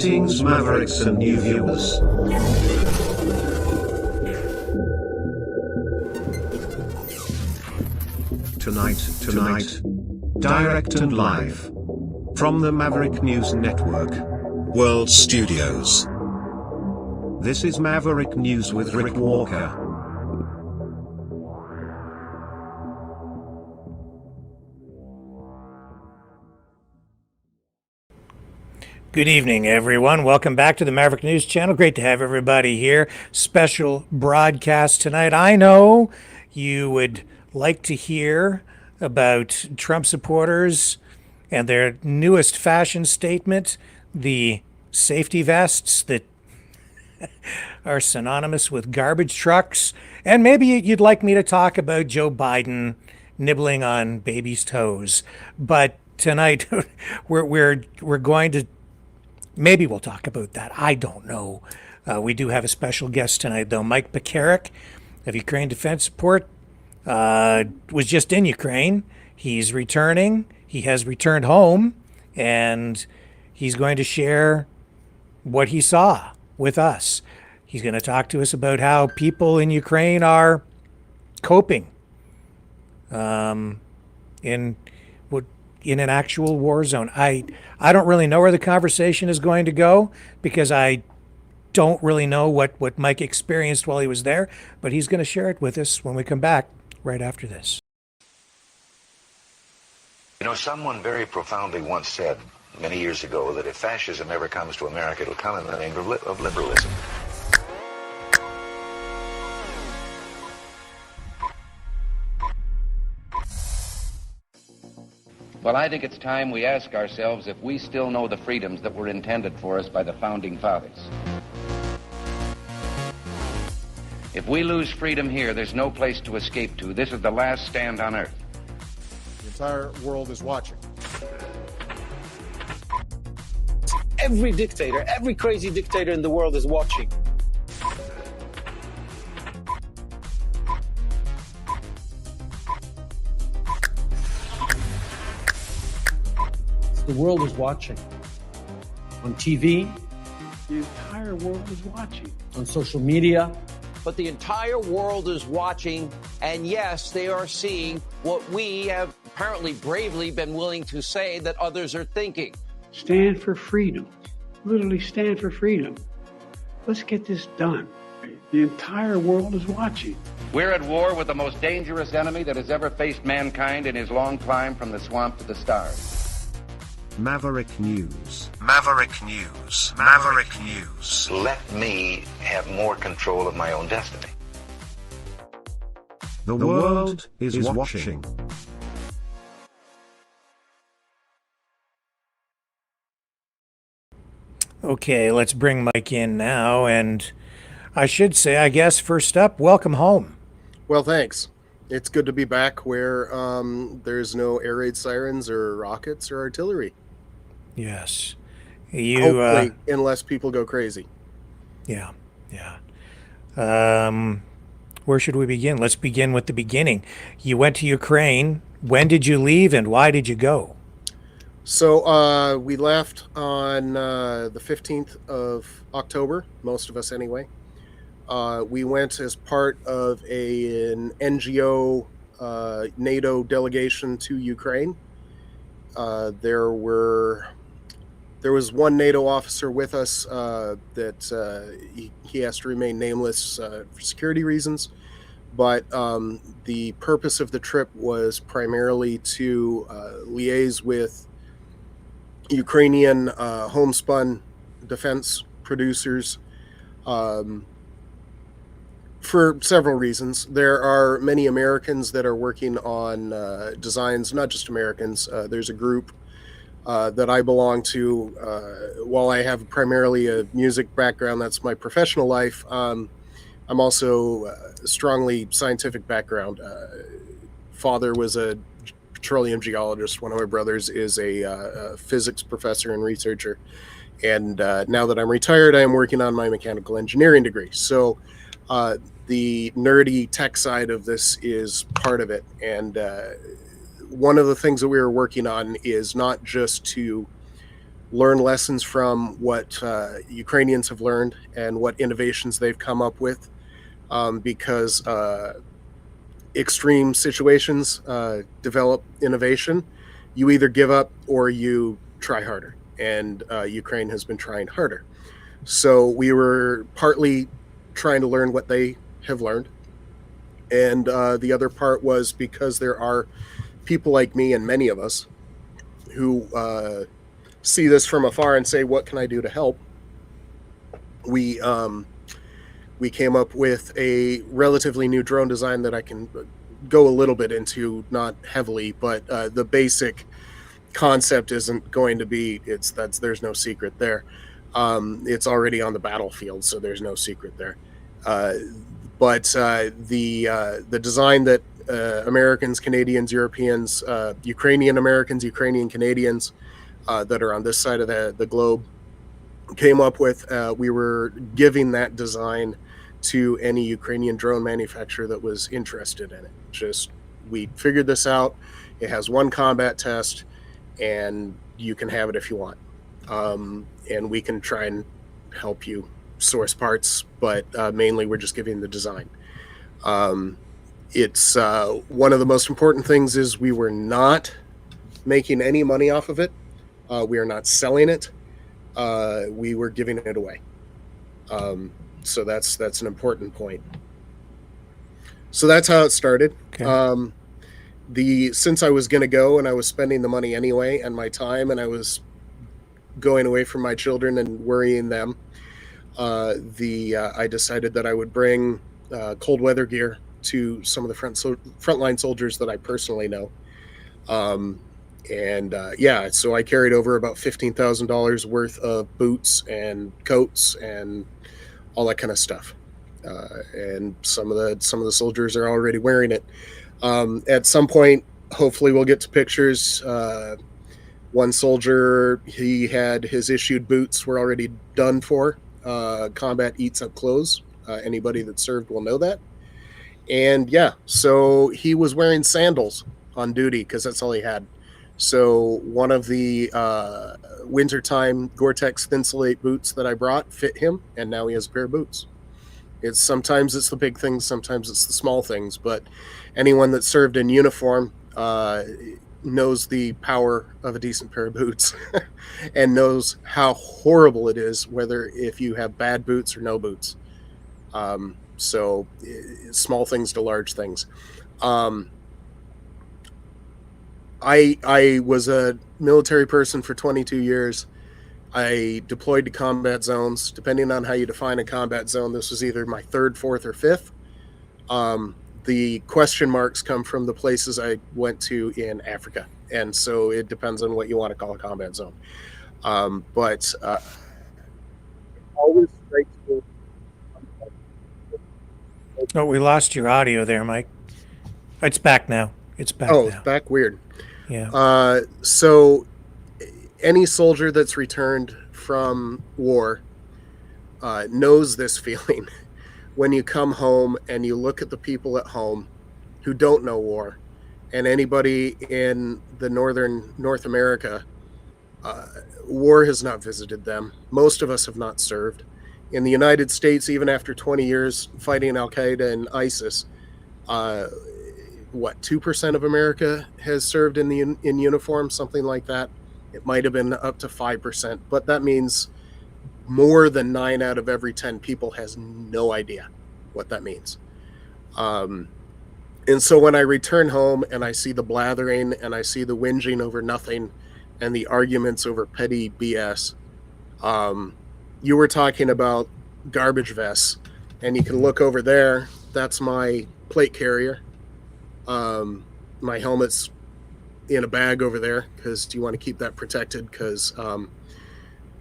Greetings, Mavericks and new viewers. Tonight, direct and live from the Maverick News Network World Studios. This is Maverick News with Rick Walker. Good evening, everyone. Welcome back to the Maverick News Channel. Great to have everybody here. Special broadcast tonight. I know you would like to hear about Trump supporters and their newest fashion statement, the safety vests that are synonymous with garbage trucks. And maybe you'd like me to talk about Joe Biden nibbling on babies' toes. But tonight we're going to maybe we'll talk about that. I don't know. We do have a special guest tonight, though. Mike Pekarek of Ukrainian Defense Support was just in Ukraine. He's returning. He has returned home, and he's going to share what he saw with us. He's going to talk to us about how people in Ukraine are coping in an actual war zone. I don't really know where the conversation is going to go because I don't really know what Mike experienced while he was there, but he's going to share it with us when we come back right after this. You know, someone very profoundly once said many years ago that if fascism ever comes to America, it'll come in the name of liberalism. Well, I think it's time we ask ourselves if we still know the freedoms that were intended for us by the Founding Fathers. If we lose freedom here, there's no place to escape to. This is the last stand on Earth. The entire world is watching. Every dictator, every crazy dictator in the world is watching. The world is watching. On TV, the entire world is watching. On social media. But the entire world is watching, and yes, they are seeing what we have apparently bravely been willing to say that others are thinking. Stand for freedom. Literally stand for freedom. Let's get this done. The entire world is watching. We're at war with the most dangerous enemy that has ever faced mankind in his long climb from the swamp to the stars. Maverick News. Maverick News. Maverick News. Let me have more control of my own destiny. The world is watching. Okay, let's bring Mike in now. And I should say, I guess, first up, welcome home. Well, thanks. It's good to be back where there's no air raid sirens or rockets or artillery. Yes. Hopefully, unless people go crazy. Yeah. Where should we begin? Let's begin with the beginning. You went to Ukraine. When did you leave and why did you go? So we left on the 15th of October, most of us anyway. We went as part of an NGO NATO delegation to Ukraine. There was one NATO officer with us that he has to remain nameless for security reasons. But the purpose of the trip was primarily to liaise with Ukrainian homespun defense producers for several reasons. There are many Americans that are working on designs, not just Americans. There's a group that I belong to. While I have primarily a music background, that's my professional life, I'm also a strongly scientific background. Father was a petroleum geologist. One of my brothers is a physics professor and researcher. And now that I'm retired, I am working on my mechanical engineering degree. So the nerdy tech side of this is part of it. And one of the things that we were working on is not just to learn lessons from what Ukrainians have learned and what innovations they've come up with, because extreme situations develop innovation. You either give up or you try harder, and Ukraine has been trying harder. So we were partly trying to learn what they have learned, and the other part was because there are people like me and many of us who see this from afar and say, what can I do to help? We came up with a relatively new drone design that I can go a little bit into, not heavily, but the basic concept isn't going to be, there's no secret there. It's already on the battlefield, so there's no secret there. But the design that Americans, Canadians, Europeans, Ukrainian Americans, Ukrainian Canadians that are on this side of the globe came up with, we were giving that design to any Ukrainian drone manufacturer that was interested in it. We figured this out. It has one combat test, and you can have it if you want. And we can try and help you source parts, but mainly we're just giving the design. It's one of the most important things is we were not making any money off of it. We are not selling it. We were giving it away. So that's an important point. So that's how it started. Okay. Since I was going to go and I was spending the money anyway and my time, and I was going away from my children and worrying them, I decided that I would bring cold weather gear to some of the frontline soldiers that I personally know. So I carried over about $15,000 worth of boots and coats and all that kind of stuff. And some of the soldiers are already wearing it. At some point, hopefully we'll get to pictures. One soldier, he had his issued boots were already done for. Combat eats up clothes. Anybody that served will know that. And so he was wearing sandals on duty because that's all he had. So one of the wintertime Gore-Tex Thinsulate boots that I brought fit him, and now he has a pair of boots. Sometimes it's the big things, sometimes it's the small things, but anyone that served in uniform knows the power of a decent pair of boots and knows how horrible it is, whether if you have bad boots or no boots. So small things to large things. I was a military person for 22 years. I deployed to combat zones. Depending on how you define a combat zone, this was either my third, fourth, or fifth. The question marks come from the places I went to in Africa. And so it depends on what you want to call a combat zone. But always strikes me. Oh, we lost your audio there, Mike. It's back now. It's back now. It's back. Weird. Yeah. So any soldier that's returned from war knows this feeling. When you come home and you look at the people at home who don't know war, and anybody in the North America, war has not visited them. Most of us have not served. In the United States, even after 20 years fighting Al-Qaeda and ISIS, 2% of America has served in uniform, something like that. It might have been up to 5%, but that means more than 9 out of every 10 people has no idea what that means. And so when I return home and I see the blathering and I see the whinging over nothing and the arguments over petty BS, you were talking about garbage vests, and you can look over there. That's my plate carrier. My helmet's in a bag over there because you want to keep that protected, because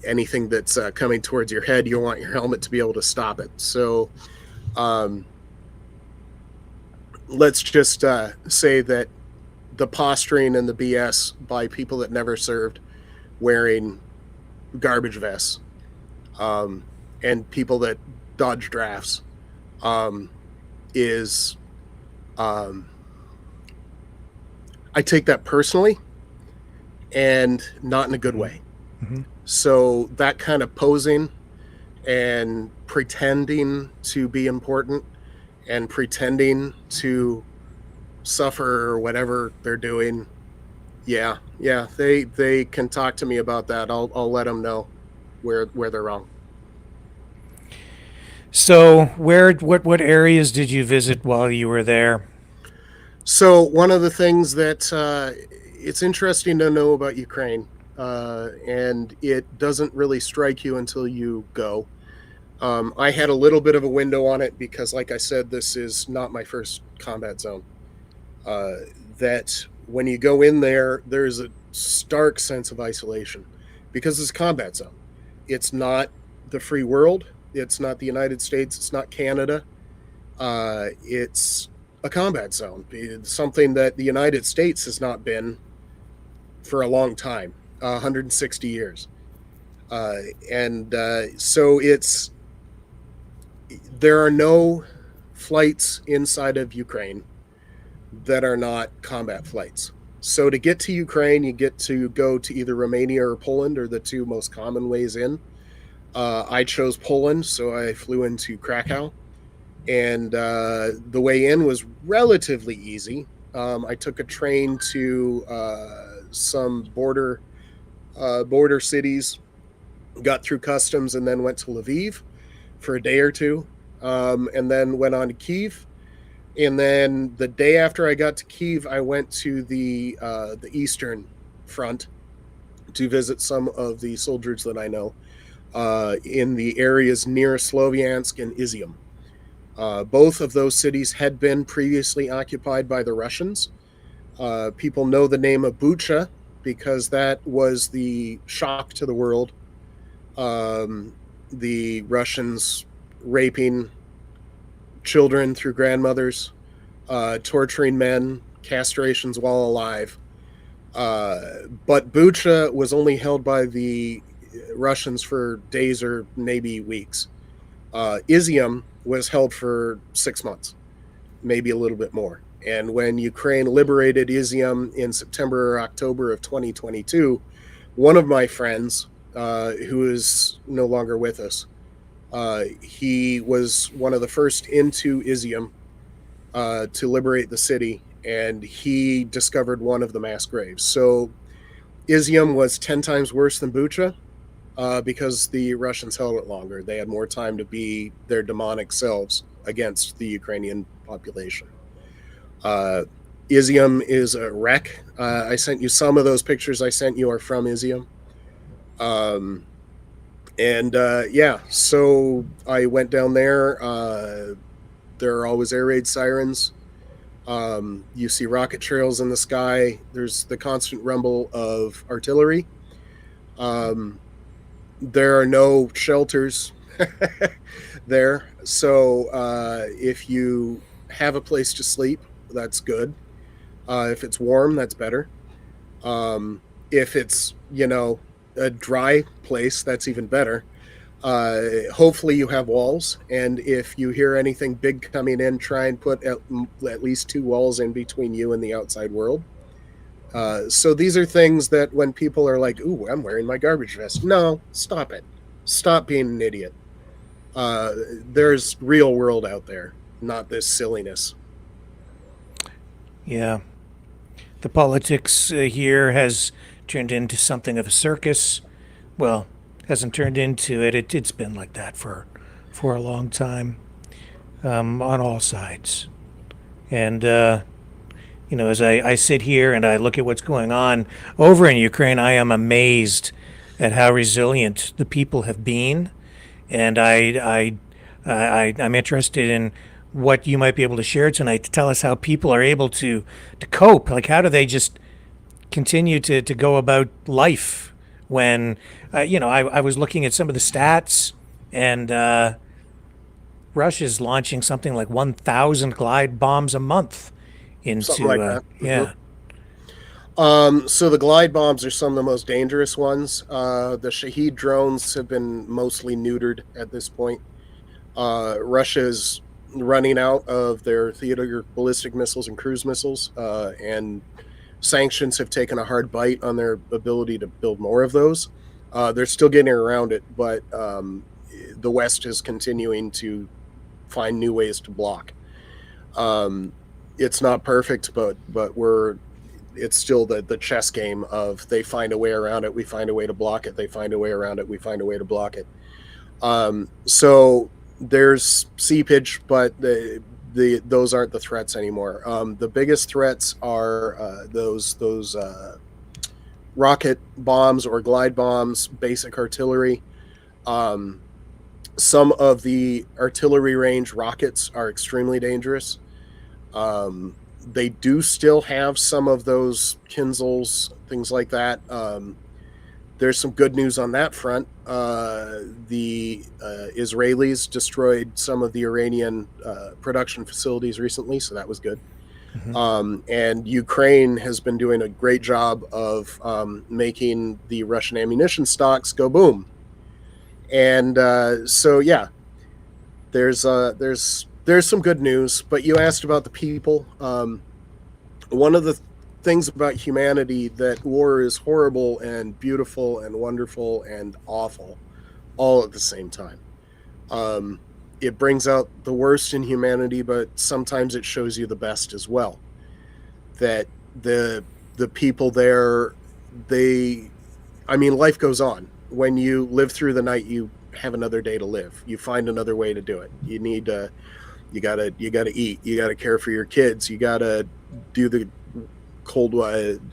anything that's coming towards your head, you want your helmet to be able to stop it. So let's just say that the posturing and the BS by people that never served wearing garbage vests and people that dodge drafts is I take that personally, and not in a good way. So that kind of posing and pretending to be important and pretending to suffer or whatever they're doing. Yeah, they can talk to me about that. I'll let them know where they're wrong. So, what areas did you visit while you were there? So one of the things that it's interesting to know about Ukraine, and it doesn't really strike you until you go. I had a little bit of a window on it because, like I said, this is not my first combat zone. That when you go in there, there's a stark sense of isolation because it's a combat zone. It's not the free world. It's not the United States. It's not Canada. It's a combat zone. It's something that the United States has not been for a long time, 160 years. So there are no flights inside of Ukraine that are not combat flights. So to get to Ukraine, you get to go to either Romania or Poland, are the two most common ways in. I chose Poland, so I flew into Krakow, and the way in was relatively easy. I took a train to some border cities, got through customs, and then went to Lviv for a day or two, and then went on to Kyiv. And then the day after I got to Kyiv, I went to the Eastern Front to visit some of the soldiers that I know in the areas near Slovyansk and Izium. Both of those cities had been previously occupied by the Russians. People know the name of Bucha because that was the shock to the world. The Russians raping children through grandmothers, torturing men, castrations while alive. But Bucha was only held by the Russians for days or maybe weeks. Izium was held for 6 months, maybe a little bit more. And when Ukraine liberated Izium in September or October of 2022, one of my friends, who is no longer with us, he was one of the first into Izium to liberate the city, and he discovered one of the mass graves. So Izium was 10 times worse than Bucha because the Russians held it longer. They had more time to be their demonic selves against the Ukrainian population. Izium is a wreck. I sent you some of those pictures I sent you are from Izium. So I went down there. There are always air raid sirens. You see rocket trails in the sky. There's the constant rumble of artillery. There are no shelters there. So if you have a place to sleep, that's good. If it's warm, that's better. If it's, a dry place, that's even better. Hopefully you have walls, and if you hear anything big coming in, try and put at least 2 walls in between you and the outside world. So these are things that when people are like, ooh, I'm wearing my garbage vest. No, stop it. Stop being an idiot. There's real world out there, not this silliness. Yeah. The politics here has turned into something of a circus. Well, hasn't turned into it. It's been like that for a long time, on all sides. And, as I sit here and I look at what's going on over in Ukraine, I am amazed at how resilient the people have been. And I'm interested in what you might be able to share tonight to tell us how people are able to cope. Like, how do they just continue to go about life when, I was looking at some of the stats, and Russia's launching something like 1,000 glide bombs a month into, something like that. Yeah. So the glide bombs are some of the most dangerous ones. The Shahed drones have been mostly neutered at this point. Russia's running out of their theater ballistic missiles and cruise missiles, and sanctions have taken a hard bite on their ability to build more of those. They're still getting around it, but the West is continuing to find new ways to block. It's not perfect, but it's still the chess game of they find a way around it, we find a way to block it, they find a way around it, we find a way to block it. So there's seepage, but those aren't the threats anymore. The biggest threats are those rocket bombs or glide bombs, basic artillery. Some of the artillery range rockets are extremely dangerous. They do still have some of those Kinzels, things like that. There's some good news on that front. The Israelis destroyed some of the Iranian production facilities recently, so that was good. And Ukraine has been doing a great job of making the Russian ammunition stocks go boom. And so, yeah, there's some good news. But you asked about the people. One of the things about humanity, that war is horrible and beautiful and wonderful and awful all at the same time. It brings out the worst in humanity, but sometimes it shows you the best as well. That the people there, life goes on. When you live through the night, you have another day to live. You find another way to do it. You gotta eat. You gotta care for your kids. You gotta do the cold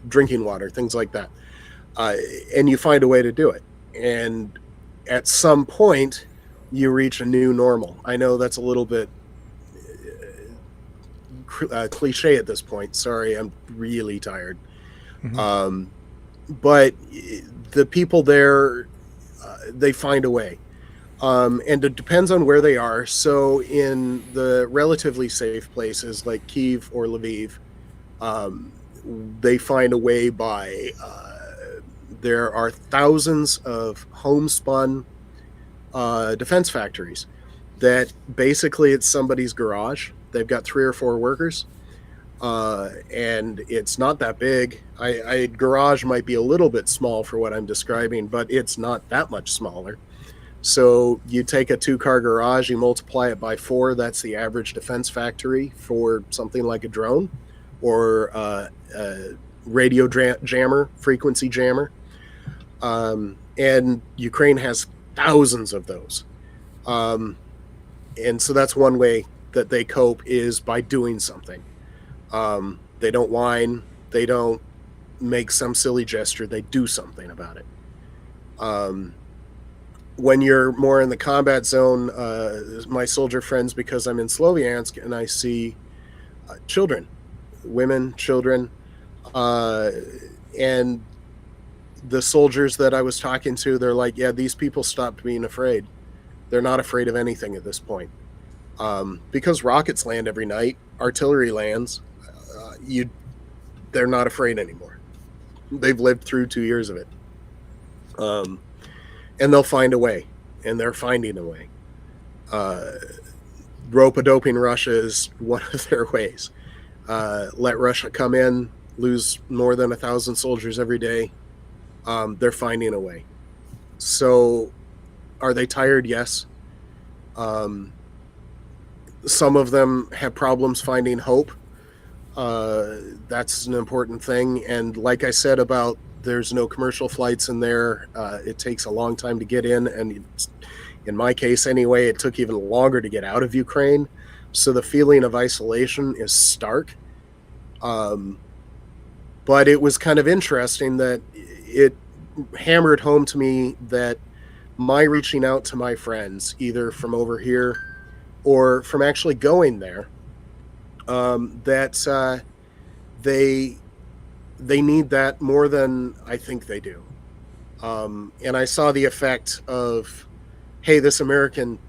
drinking water, things like that. And you find a way to do it. And at some point, you reach a new normal. I know that's a little bit cliche at this point. Sorry, I'm really tired. But the people there, they find a way. And it depends on where they are. So in the relatively safe places like Kyiv or Lviv, they find a way by there are thousands of homespun defense factories that basically it's somebody's garage. They've got 3 or 4 workers, and it's not that big. Garage might be a little bit small for what I'm describing, but it's not that much smaller. So you take a 2-car garage, you multiply it by 4. That's the average defense factory for something like a drone or a radio jammer, frequency jammer. And Ukraine has thousands of those. And so that's one way that they cope, is by doing something. They don't whine. They don't make some silly gesture. They do something about it. When you're more in the combat zone, my soldier friends, because I'm in Slovyansk and I see children, women, children, and the soldiers that I was talking to, they're like, yeah, these people stopped being afraid. They're not afraid of anything at this point. Because rockets land every night, artillery lands, they're not afraid anymore. They've lived through 2 years of it. And they'll find a way, and they're finding a way. Rope-a-doping Russia is one of their ways. Let Russia come in, lose more than 1,000 soldiers every day. They're finding a way. So are they tired? Yes. Some of them have problems finding hope. That's an important thing. And like I said about there's no commercial flights in there. It takes a long time to get in. And in my case anyway, it took even longer to get out of Ukraine. So the feeling of isolation is stark. But it was kind of interesting that it hammered home to me that my reaching out to my friends, either from over here or from actually going there, that they need that more than I think they do. And I saw the effect of, hey, this American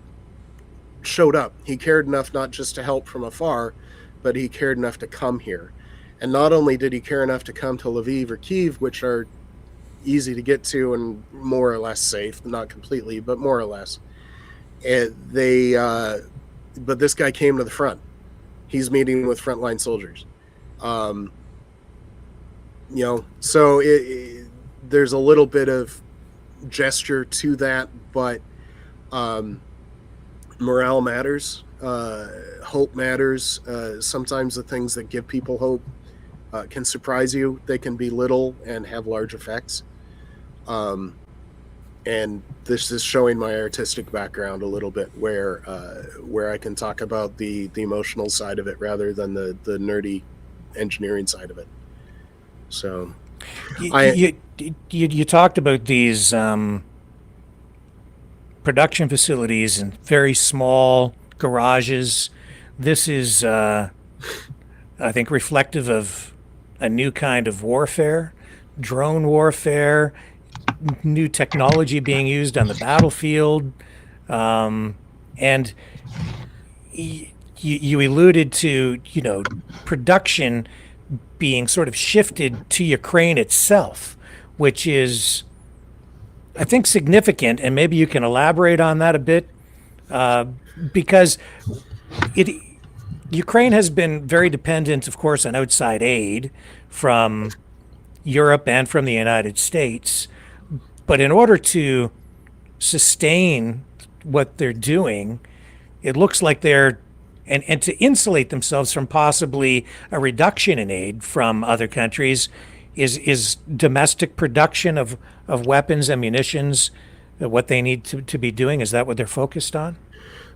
showed up. He cared enough not just to help from afar, but he cared enough to come here. And not only did he care enough to come to Lviv or Kyiv, which are easy to get to and more or less safe, not completely, but more or less. And but this guy came to the front. He's meeting with frontline soldiers. So there's a little bit of gesture to that, but morale matters. Hope matters. Sometimes the things that give people hope can surprise you. They can be little and have large effects. And this is showing my artistic background a little bit, where I can talk about the emotional side of it rather than the nerdy engineering side of it. So, you talked about these production facilities and very small garages. This is, I think, reflective of a new kind of warfare, drone warfare, new technology being used on the battlefield. And you alluded to, production being sort of shifted to Ukraine itself, which is, I think, significant. And maybe you can elaborate on that a bit, because Ukraine has been very dependent, of course, on outside aid from Europe and from the United States. But in order to sustain what they're doing, it looks like and to insulate themselves from possibly a reduction in aid from other countries, is domestic production of weapons and munitions what they need to be doing? Is that what they're focused on?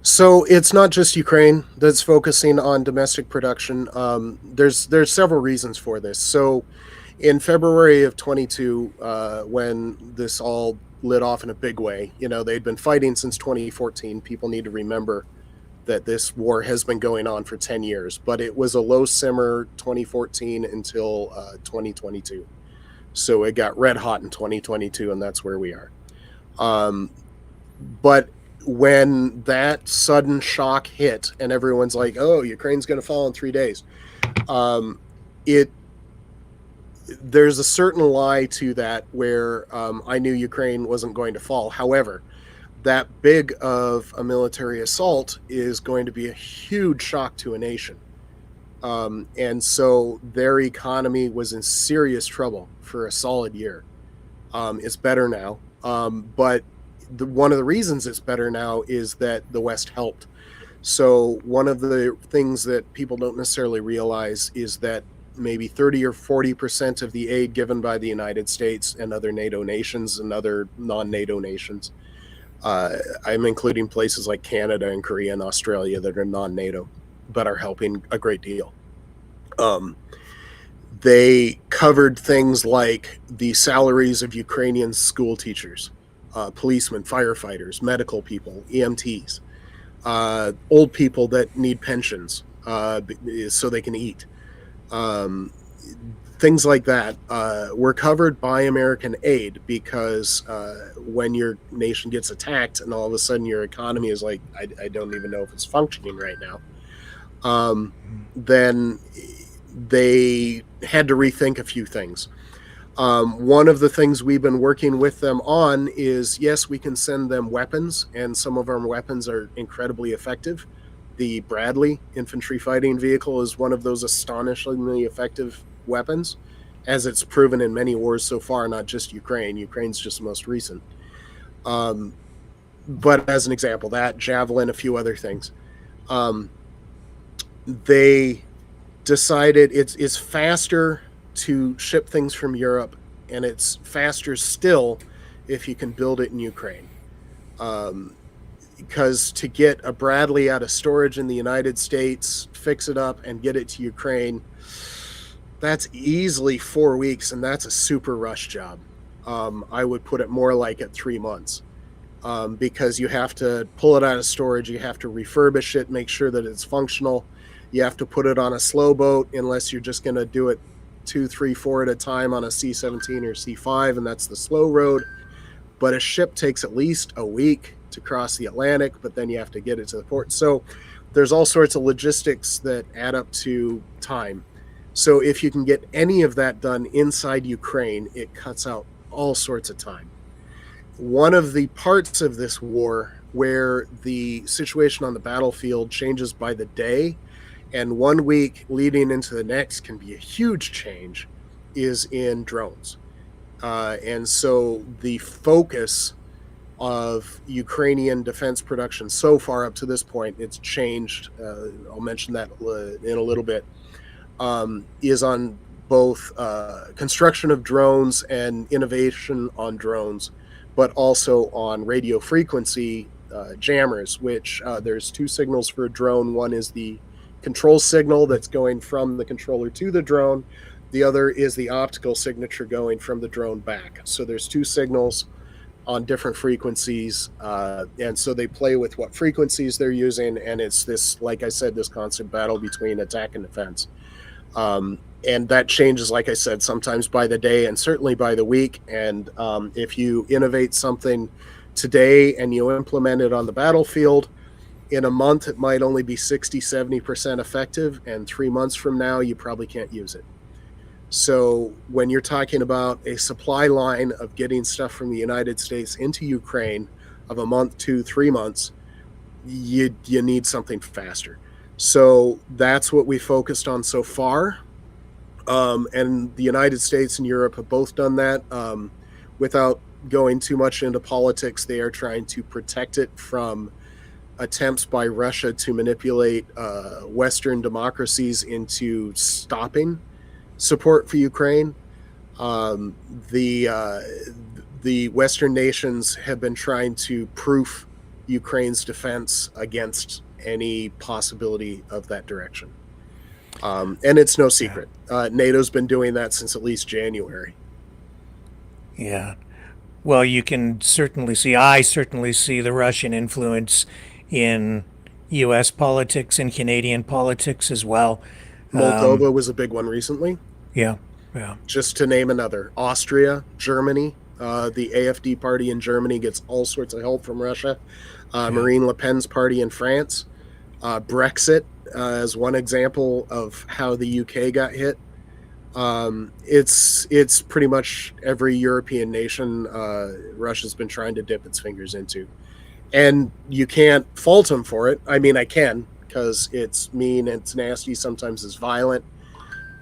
So it's not just Ukraine that's focusing on domestic production. There's several reasons for this. So in February of 22, when this all lit off in a big way, they'd been fighting since 2014. People need to remember that this war has been going on for 10 years, but it was a low simmer 2014 until 2022. So it got red hot in 2022, and that's where we are. But when that sudden shock hit and everyone's like, oh, Ukraine's going to fall in 3 days, there's a certain lie to that where I knew Ukraine wasn't going to fall. However, that big of a military assault is going to be a huge shock to a nation. And so their economy was in serious trouble for a solid year. It's better now. But one of the reasons it's better now is that the West helped. So one of the things that people don't necessarily realize is that maybe 30 or 40% of the aid given by the United States and other NATO nations and other non-NATO nations, I'm including places like Canada and Korea and Australia that are non-NATO, but are helping a great deal. They covered things like the salaries of Ukrainian school teachers, policemen, firefighters, medical people, EMTs, old people that need pensions so they can eat. Things like that were covered by American aid, because when your nation gets attacked and all of a sudden your economy is like, I don't even know if it's functioning right now, then they had to rethink a few things. One of the things we've been working with them on is, yes, we can send them weapons, and some of our weapons are incredibly effective. The Bradley infantry fighting vehicle is one of those astonishingly effective weapons, as it's proven in many wars so far, not just Ukraine. Ukraine's just the most recent. But as an example, that, Javelin, a few other things. They decided it's faster to ship things from Europe, and it's faster still if you can build it in Ukraine. Because to get a Bradley out of storage in the United States, fix it up, and get it to Ukraine, that's easily 4 weeks, and that's a super rush job. I would put it more like at 3 months, because you have to pull it out of storage, you have to refurbish it, make sure that it's functional. You have to put it on a slow boat, unless you're just going to do it 2, 3, 4 at a time on a C-17 or C-5, and that's the slow road. But a ship takes at least a week to cross the Atlantic, but then you have to get it to the port. So there's all sorts of logistics that add up to time. So if you can get any of that done inside Ukraine, it cuts out all sorts of time. One of the parts of this war where the situation on the battlefield changes by the day, and 1 week leading into the next can be a huge change, is in drones. And so the focus of Ukrainian defense production so far up to this point, it's changed. I'll mention that in a little bit. Is on both construction of drones and innovation on drones, but also on radio frequency jammers, which there's two signals for a drone. One is the control signal that's going from the controller to the drone. The other is the optical signature going from the drone back. So there's two signals on different frequencies, and so they play with what frequencies they're using, and it's this, like I said, this constant battle between attack and defense. And that changes, like I said, sometimes by the day and certainly by the week. And if you innovate something today and you implement it on the battlefield, in a month it might only be 60-70% effective, and 3 months from now you probably can't use it. So when you're talking about a supply line of getting stuff from the United States into Ukraine of a month, 2-3 months, you need something faster. So that's what we focused on so far. And the United States and Europe have both done that. Without going too much into politics, they are trying to protect it from attempts by Russia to manipulate Western democracies into stopping support for Ukraine. The Western nations have been trying to proof Ukraine's defense against any possibility of that direction. And it's no secret. NATO's been doing that since at least January. Yeah. Well, you can certainly see, I certainly see the Russian influence in U.S. politics and Canadian politics as well. Moldova was a big one recently. Yeah. Just to name another. Austria, Germany, the AfD party in Germany gets all sorts of help from Russia. Marine Le Pen's party in France. Brexit as one example of how the UK got hit. It's pretty much every European nation Russia's been trying to dip its fingers into. And you can't fault them for it. I mean, I can, because it's mean, it's nasty, sometimes it's violent.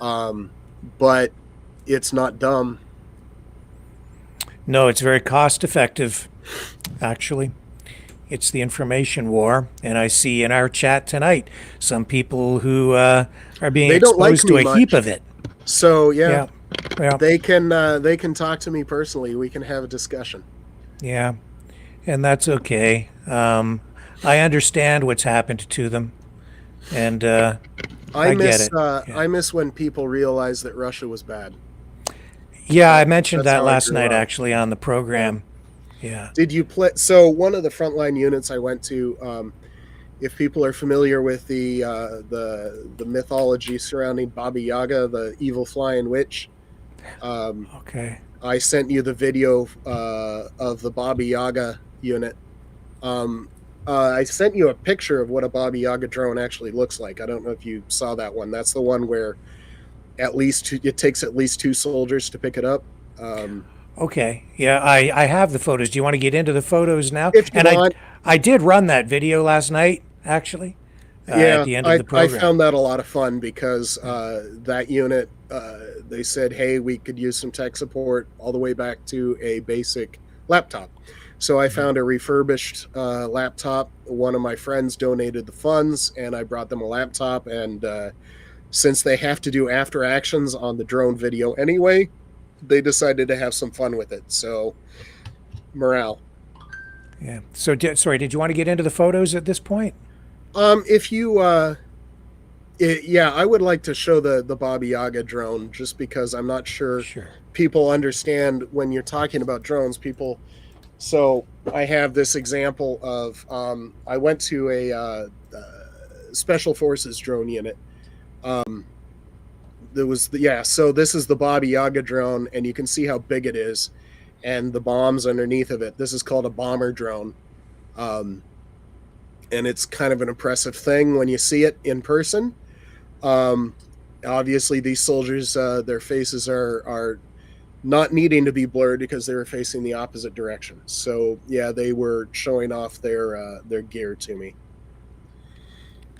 But it's not dumb. No, it's very cost effective, actually. It's the information war, and I see in our chat tonight some people who are being exposed to a heap of it. So Yeah. they can talk to me personally. We can have a discussion. Yeah, and that's okay. I understand what's happened to them, and I get it. I miss when people realize that Russia was bad. Yeah, I mentioned That's that how I last grew night up. actually on the program. Yeah. Did you play? So one of the frontline units I went to, if people are familiar with the mythology surrounding Baba Yaga, the evil flying witch, Okay. I sent you the video of the Baba Yaga unit. I sent you a picture of what a Baba Yaga drone actually looks like. I don't know if you saw that one. That's the one where it takes at least 2 soldiers to pick it up. Okay. Yeah, I have the photos. Do you want to get into the photos now? If you want. I did run that video last night, actually. At the end of the I program. found that a lot of fun because that unit, they said, hey, we could use some tech support all the way back to a basic laptop. So I found a refurbished laptop. One of my friends donated the funds, and I brought them a laptop. And since they have to do after actions on the drone video anyway, they decided to have some fun with it. So morale. Yeah. So, sorry, did you want to get into the photos at this point? If you, I would like to show the Baba Yaga drone, just because I'm not sure people understand when you're talking about drones. So I have this example of, I went to a special forces drone unit. So this is the Baba Yaga drone, and you can see how big it is, and the bombs underneath of it. This is called a bomber drone. And it's kind of an impressive thing when you see it in person. Obviously, these soldiers, their faces are not needing to be blurred because they were facing the opposite direction. So yeah, they were showing off their gear to me.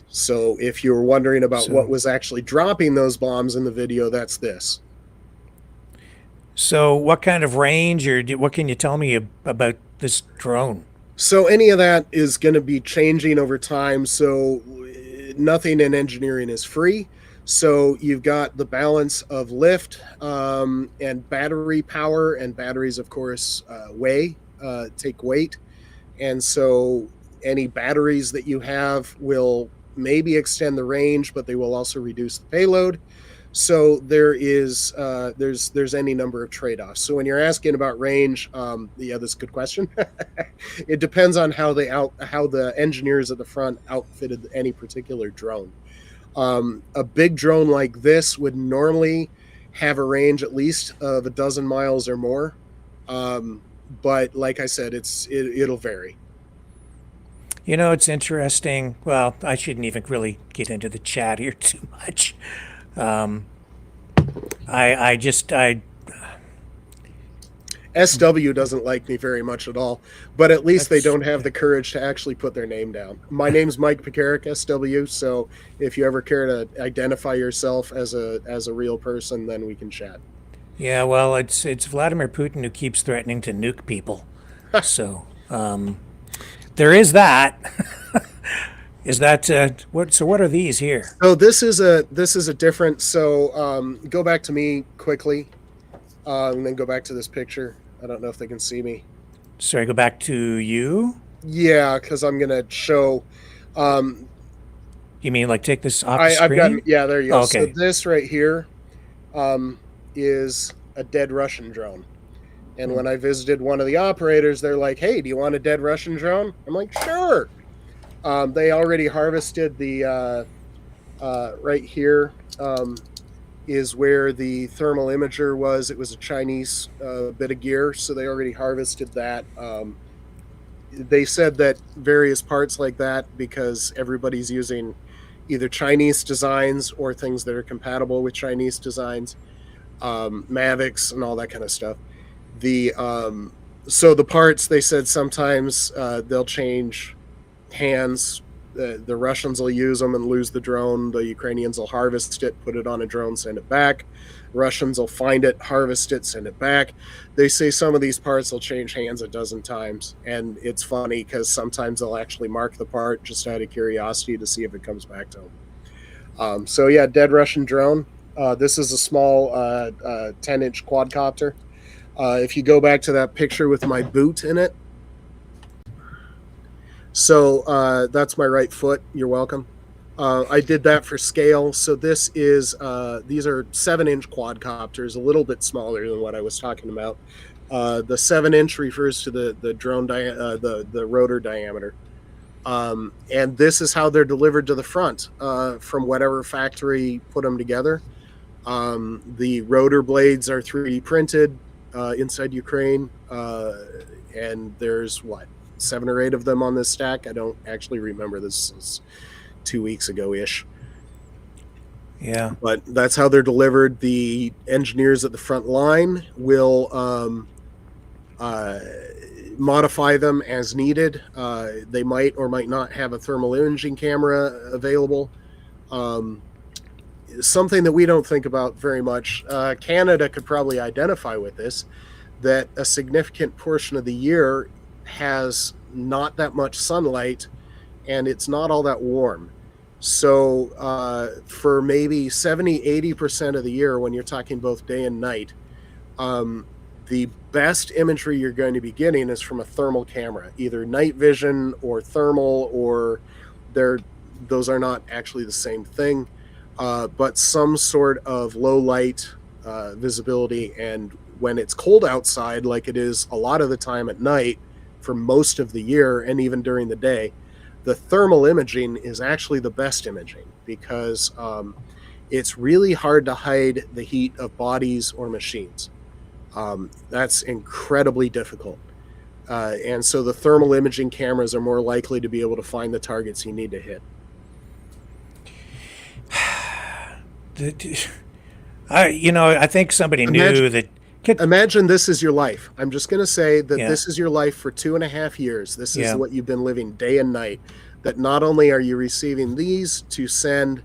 So if you were wondering about what was actually dropping those bombs in the video, that's this. So, what kind of range, or what can you tell me about this drone? So any of that is going to be changing over time. So nothing in engineering is free. So you've got the balance of lift and battery power, and batteries, of course, take weight. And so any batteries that you have will maybe extend the range, but they will also reduce the payload. So there's any number of trade-offs. So when you're asking about range, that's a good question. It depends on how the engineers at the front outfitted any particular drone. A big drone like this would normally have a range at least of 12 miles or more. But like I said, it'll vary. You know, it's interesting. Well, I shouldn't even really get into the chat here too much. SW doesn't like me very much at all, but at least they don't have the courage to actually put their name down. My name's Mike Pekarek, SW. So if you ever care to identify yourself as a real person, then we can chat. Yeah, well, it's Vladimir Putin who keeps threatening to nuke people. So there is that. Is that what? So what are these here? So this is a different. So go back to me quickly, and then go back to this picture. I don't know if they can see me. Sorry, go back to you. Yeah, because I'm gonna show. You mean like take this off the screen? There you go. Oh, okay. So this right here is a dead Russian drone. And when I visited one of the operators, they're like, "Hey, do you want a dead Russian drone?" I'm like, "Sure." They already harvested the right here is where the thermal imager was. It was a Chinese bit of gear, so they already harvested that. They said that various parts like that, because everybody's using either Chinese designs or things that are compatible with Chinese designs, Mavics and all that kind of stuff. So the parts, they said sometimes they'll change hands. The Russians will use them and lose the drone. The Ukrainians will harvest it, put it on a drone, send it back. Russians will find it, harvest it, send it back. They say some of these parts will change hands 12 times. And it's funny because sometimes they'll actually mark the part just out of curiosity to see if it comes back to them. So yeah, dead Russian drone. This is a small 10-inch quadcopter. If you go back to that picture with my boot in it, so that's my right foot. You're welcome. I did that for scale. So this is these are 7-inch quadcopters, a little bit smaller than what I was talking about. The 7-inch refers to the drone the rotor diameter, and this is how they're delivered to the front from whatever factory put them together. The rotor blades are 3D printed inside Ukraine, and there's 7 or 8 of them on this stack. I don't actually remember. This is 2 weeks ago-ish. Yeah. But that's how they're delivered. The engineers at the front line will modify them as needed. They might or might not have a thermal imaging camera available. Something that we don't think about very much. Canada could probably identify with this, that a significant portion of the year has not that much sunlight and it's not all that warm. So for maybe 70-80% of the year, when you're talking both day and night, the best imagery you're going to be getting is from a thermal camera, either night vision or thermal, or those are not actually the same thing, but some sort of low light visibility. And when it's cold outside, like it is a lot of the time at night for most of the year and even during the day, the thermal imaging is actually the best imaging, because it's really hard to hide the heat of bodies or machines. That's incredibly difficult. And so the thermal imaging cameras are more likely to be able to find the targets you need to hit. I think somebody knew that. Imagine this is your life. I'm just going to say that this is your life for 2.5 years. This is what you've been living day and night. That not only are you receiving these to send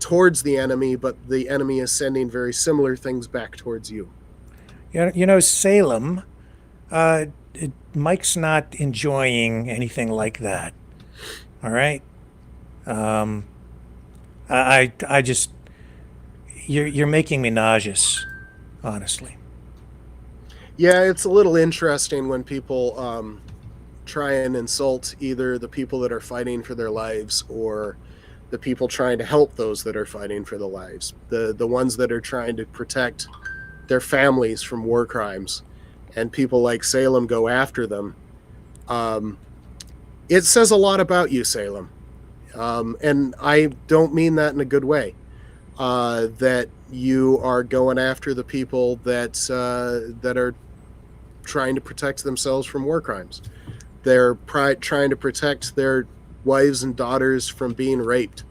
towards the enemy, but the enemy is sending very similar things back towards you. Salem, Mike's not enjoying anything like that. All right. I just, you're making me nauseous, honestly. Yeah, it's a little interesting when people try and insult either the people that are fighting for their lives or the people trying to help those that are fighting for their lives. The ones that are trying to protect their families from war crimes, and people like Salem go after them. It says a lot about you, Salem. And I don't mean that in a good way. That you are going after the people that are trying to protect themselves from war crimes. They're trying to protect their wives and daughters from being raped.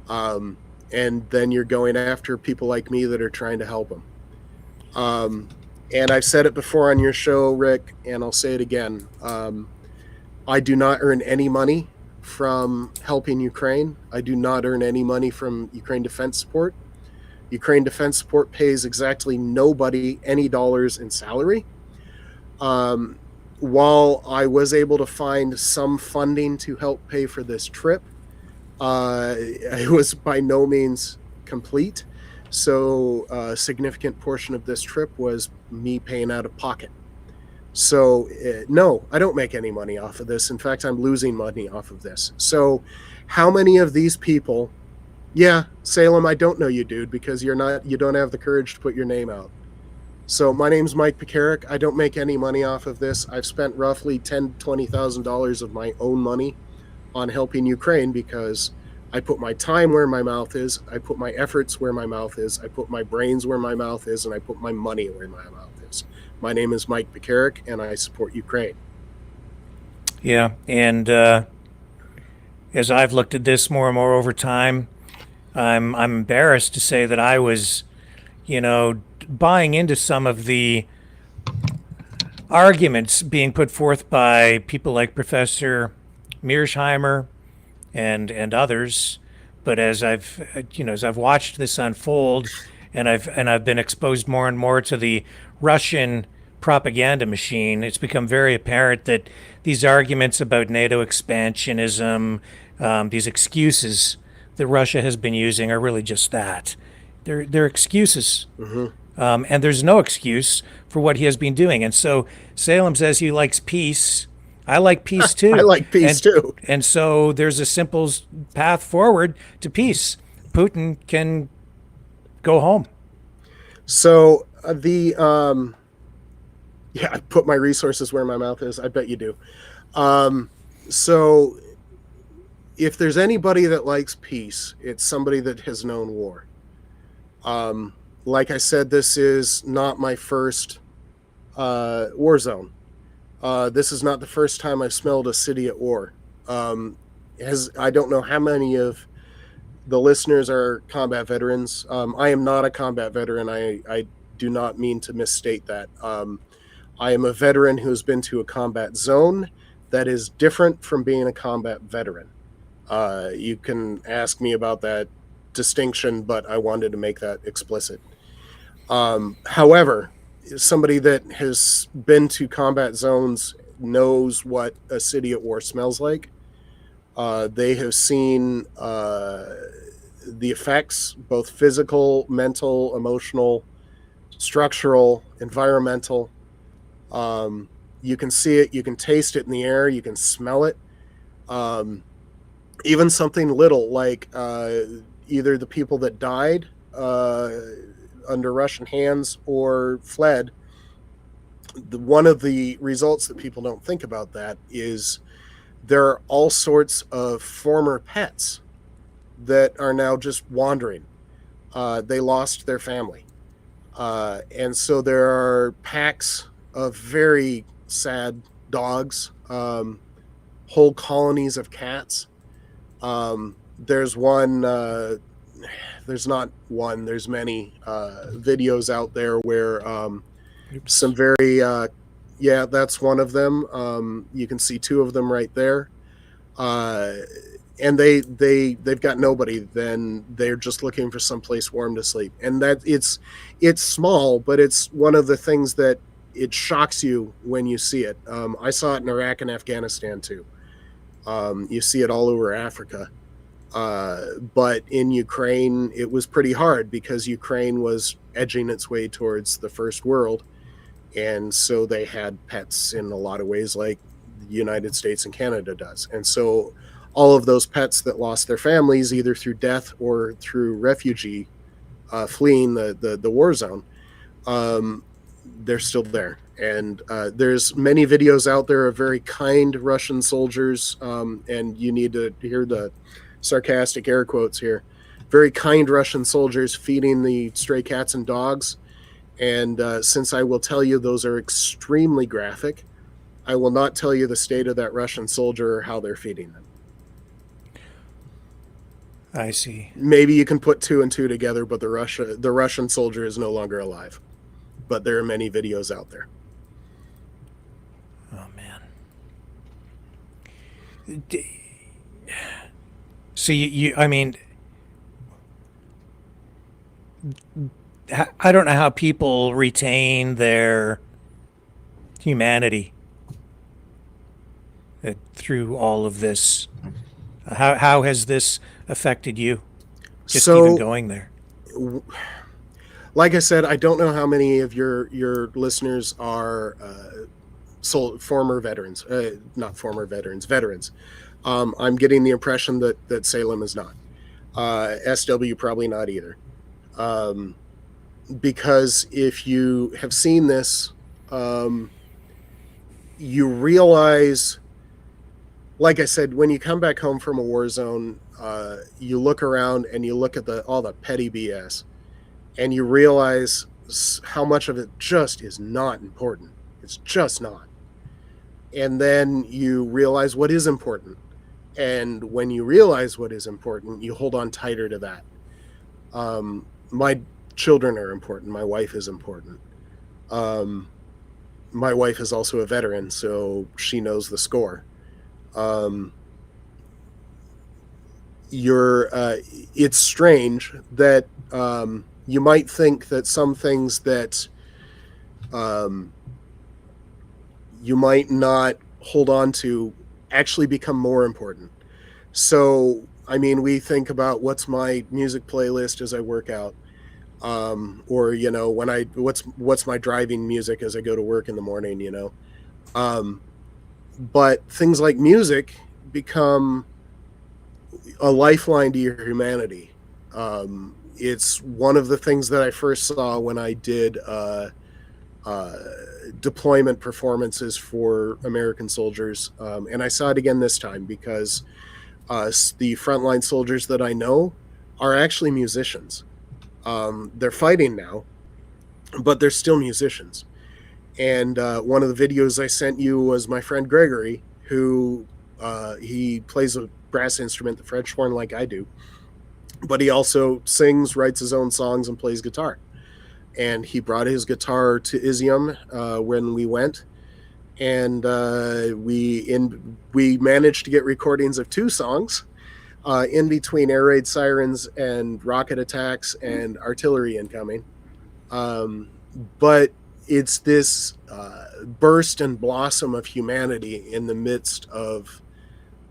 And then you're going after people like me that are trying to help them. And I've said it before on your show, Rick, and I'll say it again. I do not earn any money from helping Ukraine. I do not earn any money from Ukraine Defense Support. Ukraine Defense Support pays exactly nobody any dollars in salary. While I was able to find some funding to help pay for this trip, it was by no means complete. So a significant portion of this trip was me paying out of pocket. So no, I don't make any money off of this. In fact, I'm losing money off of this. So how many of these people, yeah, Salem, I don't know you, dude, because you don't have the courage to put your name out. So my name's Mike Pekarek. I don't make any money off of this. I've spent roughly $10,000 to $20,000 of my own money on helping Ukraine because I put my time where my mouth is. I put my efforts where my mouth is. I put my brains where my mouth is, and I put my money where my mouth is. My name is Mike Pekarek, and I support Ukraine. Yeah, and as I've looked at this more and more over time, I'm embarrassed to say that I was, buying into some of the arguments being put forth by people like Professor Mearsheimer and others. But as I've watched this unfold, and I've been exposed more and more to the Russian propaganda machine, it's become very apparent that these arguments about NATO expansionism, these excuses that Russia has been using, are really just that. They're excuses. Mm-hmm. And there's no excuse for what he has been doing. And so Salem says he likes peace. I like peace too. I like peace too. And so there's a simple path forward to peace. Putin can go home. So I put my resources where my mouth is. I bet you do. So if there's anybody that likes peace, it's somebody that has known war. Like I said, this is not my first war zone. This is not the first time I've smelled a city at war. I don't know how many of the listeners are combat veterans. I am not a combat veteran. I do not mean to misstate that. I am a veteran who's been to a combat zone that is different from being a combat veteran. You can ask me about that distinction, but I wanted to make that explicit. However, somebody that has been to combat zones knows what a city at war smells like. They have seen the effects, both physical, mental, emotional, structural, environmental. You can see it, you can taste it in the air, you can smell it. Even something little like either the people that died under Russian hands or fled. One of the results that people don't think about that is there are all sorts of former pets that are now just wandering. They lost their family. And so there are packs of very sad dogs, whole colonies of cats. There's many videos out there where some very, that's one of them. You can see two of them right there. and they've got nobody, then they're just looking for someplace warm to sleep. And that it's small, but it's one of the things that it shocks you when you see it. I saw it in Iraq and Afghanistan too. You see it all over Africa. But in Ukraine, it was pretty hard because Ukraine was edging its way towards the first world. And so they had pets in a lot of ways like the United States and Canada does. And so all of those pets that lost their families, either through death or through refugee, fleeing the war zone, they're still there. And there's many videos out there of very kind Russian soldiers, and you need to hear the sarcastic air quotes here, very kind Russian soldiers feeding the stray cats and dogs. And since I will tell you those are extremely graphic, I will not tell you the state of that Russian soldier or how they're feeding them. I see. Maybe you can put two and two together, but the Russian soldier is no longer alive. But there are many videos out there. Oh man. So I mean, I don't know how people retain their humanity through all of this. How has this affected you? Just even going there. Like I said, I don't know how many of your listeners are former veterans, not former veterans, veterans. I'm getting the impression that Salem is not. SW probably not either. Because if you have seen this, you realize, like I said, when you come back home from a war zone, you look around and you look at all the petty BS, and you realize how much of it just is not important. It's just not. And then you realize what is important. And when you realize what is important, you hold on tighter to that. My children are important. My wife is important. My wife is also a veteran, so she knows the score. It's strange that you might think that some things that you might not hold on to actually become more important. So, I mean, we think about what's my music playlist as I work out, or what's my driving music as I go to work in the morning, but things like music become a lifeline to your humanity. It's one of the things that I first saw when I did deployment performances for American soldiers, and I saw it again this time because the frontline soldiers that I know are actually musicians. They're fighting now, but they're still musicians. And one of the videos I sent you was my friend Gregory, who he plays a brass instrument, the French horn, like I do, but he also sings, writes his own songs, and plays guitar. And he brought his guitar to Izium when we went, and we managed to get recordings of 2 songs in between air raid sirens and rocket attacks and artillery incoming. But it's this burst and blossom of humanity in the midst of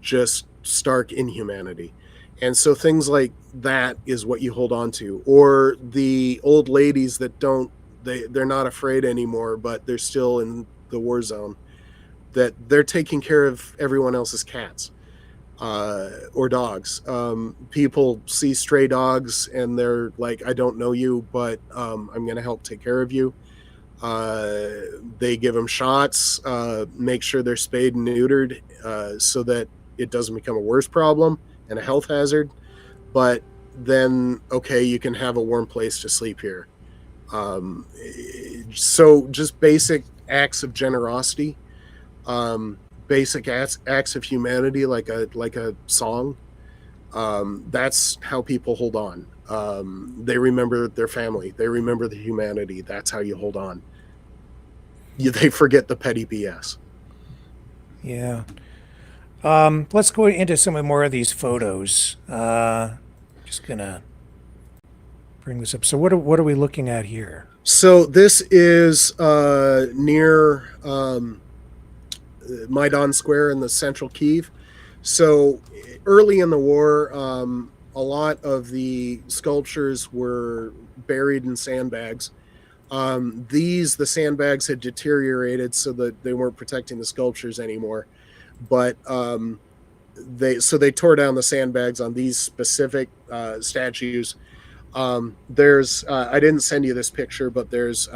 just stark inhumanity. And so things like that is what you hold on to. Or the old ladies that they're not afraid anymore, but they're still in the war zone, that they're taking care of everyone else's cats or dogs. People see stray dogs and they're like, I don't know you, but I'm going to help take care of you. They give them shots, make sure they're spayed and neutered so that it doesn't become a worse problem and a health hazard. But then, okay, you can have a warm place to sleep here. So just basic acts of generosity, basic acts of humanity, like a song. That's how people hold on. They remember their family. They remember the humanity. That's how you hold on. They forget the petty BS. Yeah. Let's go into some more of these photos. Just gonna bring this up. So what are we looking at here? So this is near Maidan Square in the central Kyiv. So early in the war, a lot of the sculptures were buried in sandbags. The sandbags had deteriorated so that they weren't protecting the sculptures anymore. But they tore down the sandbags on these specific statues. There's I didn't send you this picture, but there's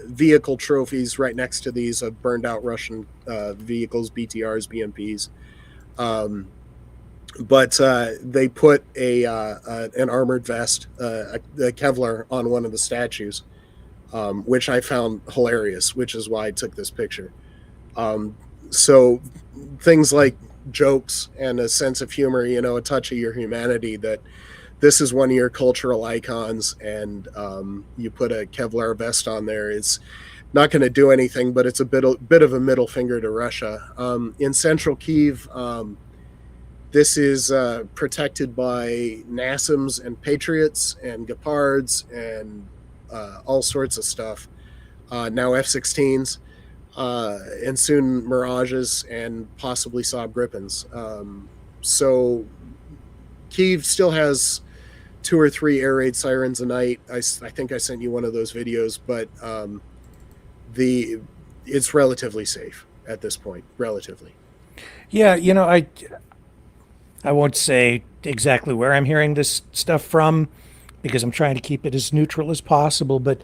vehicle trophies right next to these of burned out Russian vehicles, BTRs, BMPs. But they put an armored vest, a Kevlar, on one of the statues, which I found hilarious, which is why I took this picture. So things like jokes and a sense of humor, a touch of your humanity, that this is one of your cultural icons, and you put a Kevlar vest on there. It's not going to do anything, but it's a bit of a middle finger to Russia. In central Kyiv, this is protected by NASAMS and Patriots and Gepards and all sorts of stuff. Now F-16s. And soon Mirages and possibly Saab Gripens. So Kyiv still has 2 or 3 air raid sirens a night. I think I sent you one of those videos, but it's relatively safe at this point. Relatively. Yeah, I won't say exactly where I'm hearing this stuff from, because I'm trying to keep it as neutral as possible. But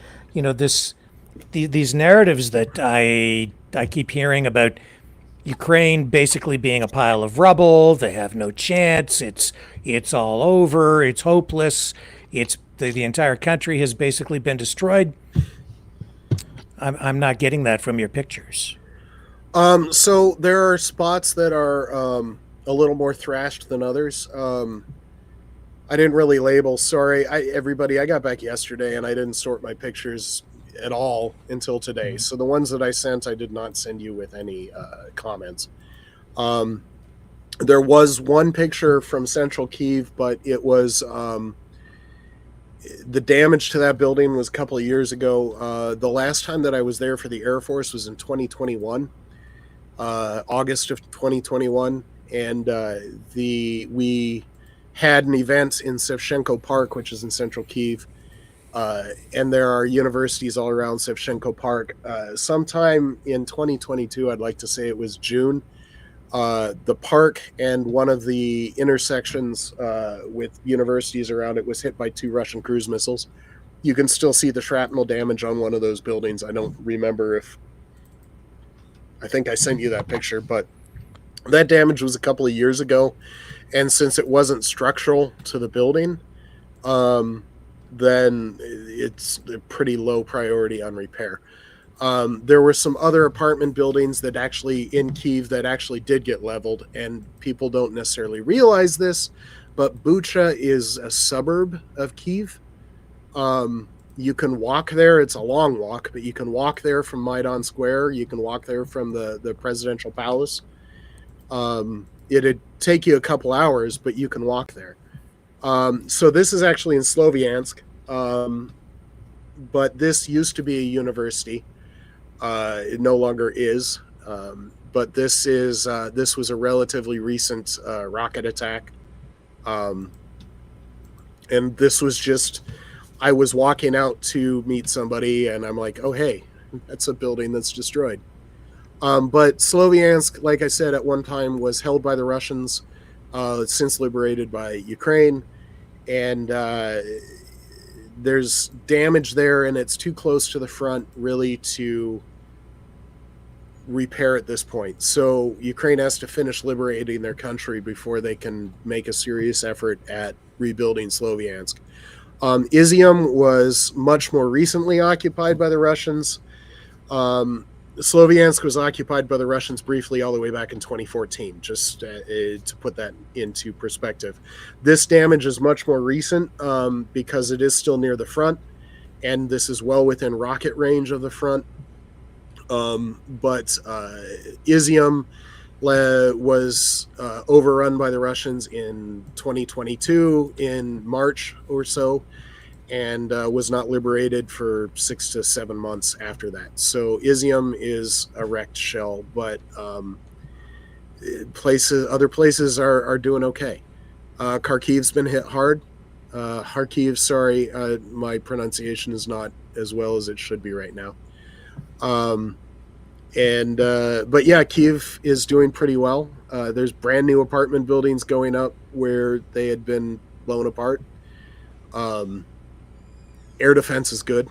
these narratives that I keep hearing about Ukraine basically being a pile of rubble, they have no chance, it's all over, it's hopeless, the entire country has basically been destroyed. I'm not getting that from your pictures. So there are spots that are a little more thrashed than others. I didn't really label. Sorry, everybody. I got back yesterday and I didn't sort my pictures at all until today. So the ones that I sent, I did not send you with any comments. There was one picture from central Kyiv, but it was the damage to that building was a couple of years ago. The last time that I was there for the Air Force was in 2021, August of 2021, and we had an event in Shevchenko Park, which is in central Kyiv. And there are universities all around Shevchenko Park. Sometime in 2022, I'd like to say it was June, the park and one of the intersections with universities around it was hit by 2 Russian cruise missiles. You can still see the shrapnel damage on one of those buildings. I don't remember I think I sent you that picture, but that damage was a couple of years ago. And since it wasn't structural to the building, then it's a pretty low priority on repair. There were some other apartment buildings that actually in Kyiv that actually did get leveled, and people don't necessarily realize this, but Bucha is a suburb of Kyiv. You can walk there. It's a long walk, but you can walk there from Maidan Square. You can walk there from the presidential palace. It'd take you a couple hours, but you can walk there. So this is actually in Slovyansk, but this used to be a university. It no longer is, but this was a relatively recent rocket attack, and this was just, I was walking out to meet somebody, and I'm like, oh hey, that's a building that's destroyed. But Slovyansk, like I said, at one time was held by the Russians, since liberated by Ukraine, and there's damage there, and it's too close to the front really to repair at this point. So Ukraine has to finish liberating their country before they can make a serious effort at rebuilding Slovyansk. Izium was much more recently occupied by the Russians. Slovyansk was occupied by the Russians briefly all the way back in 2014, just to put that into perspective. This damage is much more recent because it is still near the front, and this is well within rocket range of the front. But Izium was overrun by the Russians in 2022 in March or so, and was not liberated for 6 to 7 months after that. So Izium is a wrecked shell, but other places are doing okay. Kharkiv's been hit hard. Kharkiv, sorry, my pronunciation is not as well as it should be right now. But yeah, Kiev is doing pretty well. There's brand new apartment buildings going up where they had been blown apart. Air defense is good.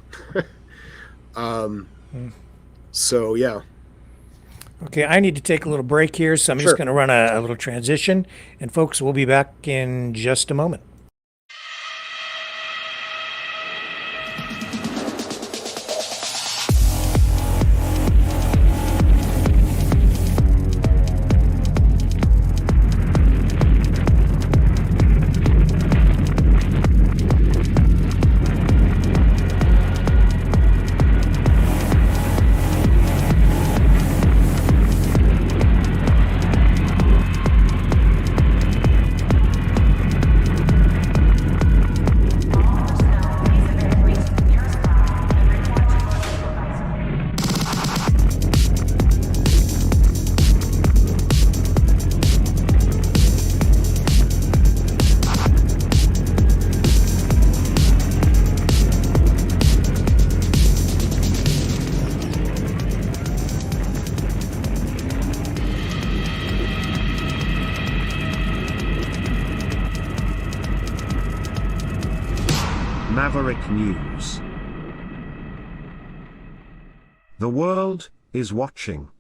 So yeah. Okay, I need to take a little break here, so I'm just going to run a little transition. And folks, we'll be back in just a moment. Maverick News. The world is watching.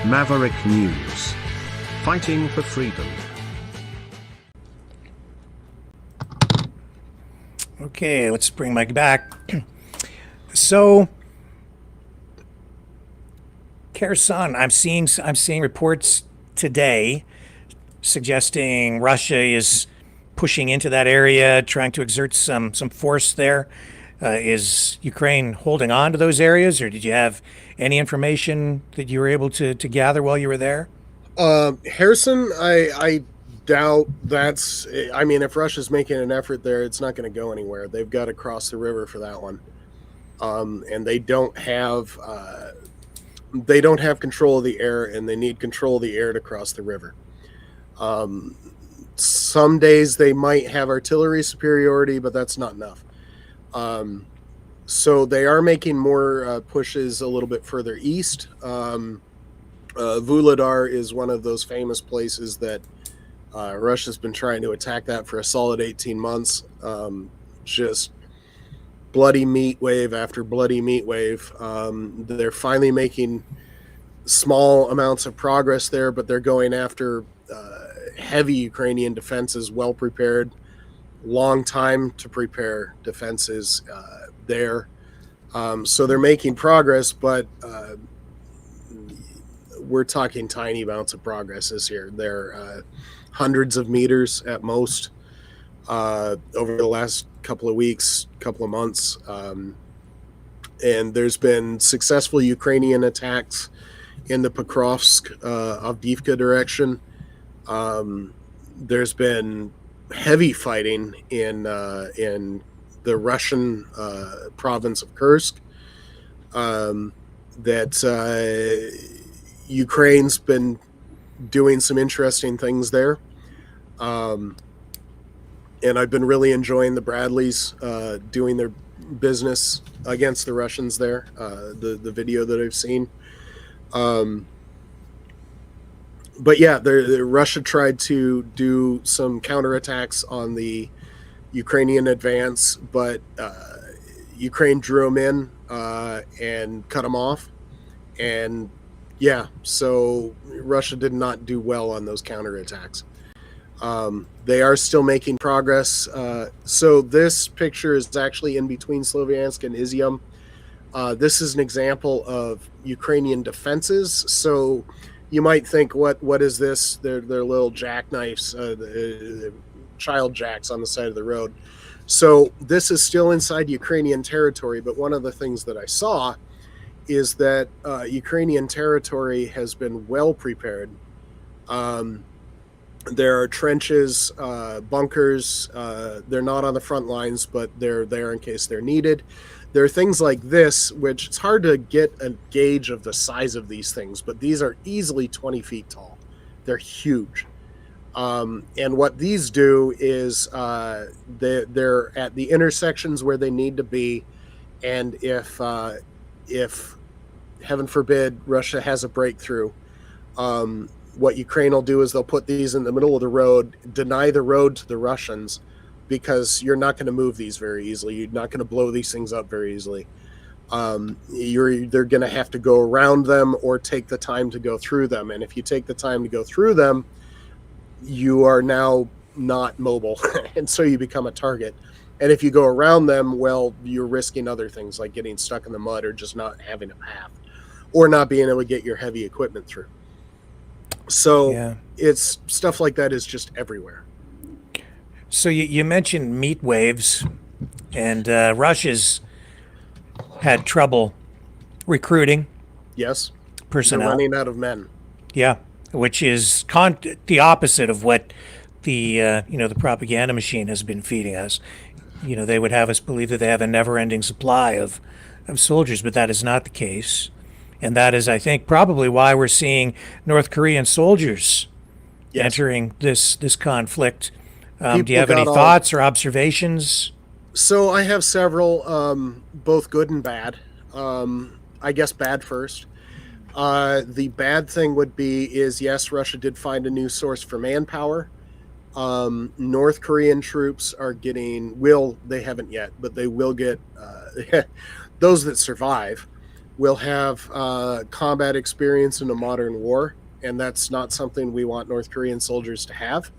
Maverick News. Fighting for freedom. Okay, let's bring Mike back. So, Kherson, I'm seeing reports today suggesting Russia is pushing into that area, trying to exert some force there. Is Ukraine holding on to those areas, or did you have any information that you were able to gather while you were there? Harrison, I doubt that's. I mean, if Russia's making an effort there, it's not going to go anywhere. They've got to cross the river for that one, and they don't have control of the air, and they need control of the air to cross the river. Some days they might have artillery superiority, but that's not enough. So they are making more pushes a little bit further east. Vuhledar is one of those famous places that Russia's been trying to attack that for a solid 18 months. Just bloody meat wave after bloody meat wave. They're finally making small amounts of progress there, but they're going after heavy Ukrainian defenses, well prepared, long time to prepare defenses there. So they're making progress, but we're talking tiny amounts of progress this year. They're hundreds of meters at most over the last couple of weeks, couple of months. And there's been successful Ukrainian attacks in the Pokrovsk, Avdiivka direction. There's been heavy fighting in the Russian province of Kursk. Ukraine's been doing some interesting things there. And I've been really enjoying the Bradleys doing their business against the Russians there, the video that I've seen. But yeah, Russia tried to do some counterattacks on the Ukrainian advance, but Ukraine drew them in and cut them off and Yeah, so Russia did not do well on those counterattacks. They are still making progress. So this picture is actually in between Slovyansk and Izium. This is an example of Ukrainian defenses. So you might think, what is this? They're little jackknives, child jacks on the side of the road. So this is still inside Ukrainian territory. But one of the things that I saw is that Ukrainian territory has been well prepared. There are trenches, bunkers. They're not on the front lines, but they're there in case they're needed. There are things like this, which it's hard to get a gauge of the size of these things, but these are easily 20 feet tall. They're huge. And what these do is they're at the intersections where they need to be. And if heaven forbid, Russia has a breakthrough, what Ukraine will do is they'll put these in the middle of the road, deny the road to the Russians, because you're not going to move these very easily. You're not going to blow these things up very easily. They're going to have to go around them or take the time to go through them. And if you take the time to go through them, you are now not mobile. And so you become a target. And if you go around them, well, you're risking other things like getting stuck in the mud or just not having a path or not being able to get your heavy equipment through. So it's stuff like that is just everywhere. So you mentioned meat waves, and Russia's had trouble recruiting. Yes. Personnel. They're running out of men. Yeah, which is the opposite of what the the propaganda machine has been feeding us. They would have us believe that they have a never-ending supply of soldiers, but that is not the case. And that is, I think, probably why we're seeing North Korean soldiers entering this conflict. Do you have any thoughts or observations? So I have several, both good and bad. I guess bad first. The bad thing would be yes, Russia did find a new source for manpower. North Korean troops are they haven't yet, but they will get, those that survive will have combat experience in a modern war, and that's not something we want North Korean soldiers to have.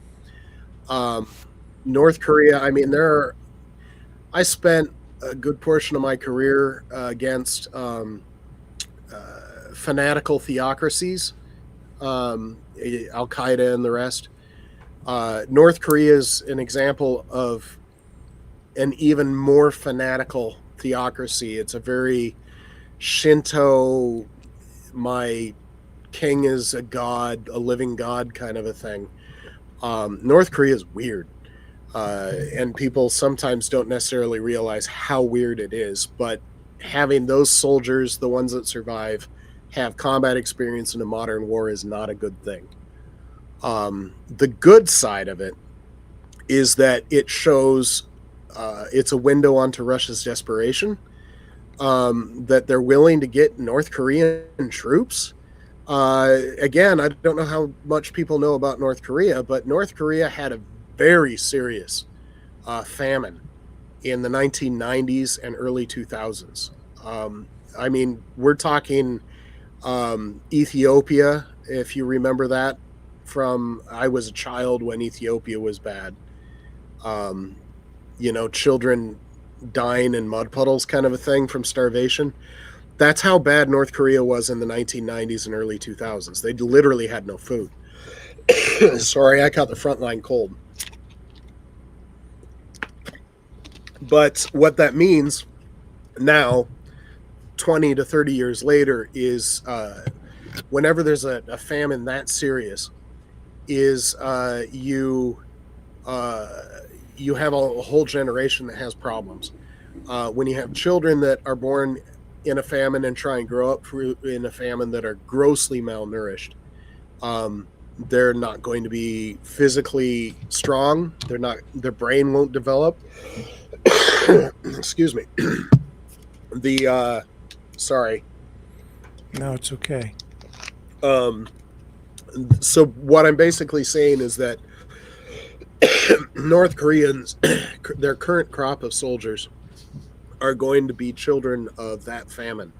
North Korea, I spent a good portion of my career against fanatical theocracies, Al-Qaeda and the rest. North Korea is an example of an even more fanatical theocracy. It's a very Shinto, my king is a god, a living god kind of a thing. North Korea is weird. And people sometimes don't necessarily realize how weird it is. But having those soldiers, the ones that survive, have combat experience in a modern war is not a good thing. The good side of it is that it shows it's a window onto Russia's desperation, that they're willing to get North Korean troops. Again, I don't know how much people know about North Korea, but North Korea had a very serious famine in the 1990s and early 2000s. We're talking Ethiopia, if you remember that I was a child when Ethiopia was bad. Children dying in mud puddles kind of a thing from starvation. That's how bad North Korea was in the 1990s and early 2000s. They literally had no food. Sorry, I caught the frontline cold. But what that means now, 20 to 30 years later, is whenever there's a famine that serious, is you have a whole generation that has problems. When you have children that are born in a famine and try and grow up in a famine that are grossly malnourished, they're not going to be physically strong. Their brain won't develop. Excuse me. Sorry. No, it's okay. So what I'm basically saying is that North Koreans, their current crop of soldiers, are going to be children of that famine.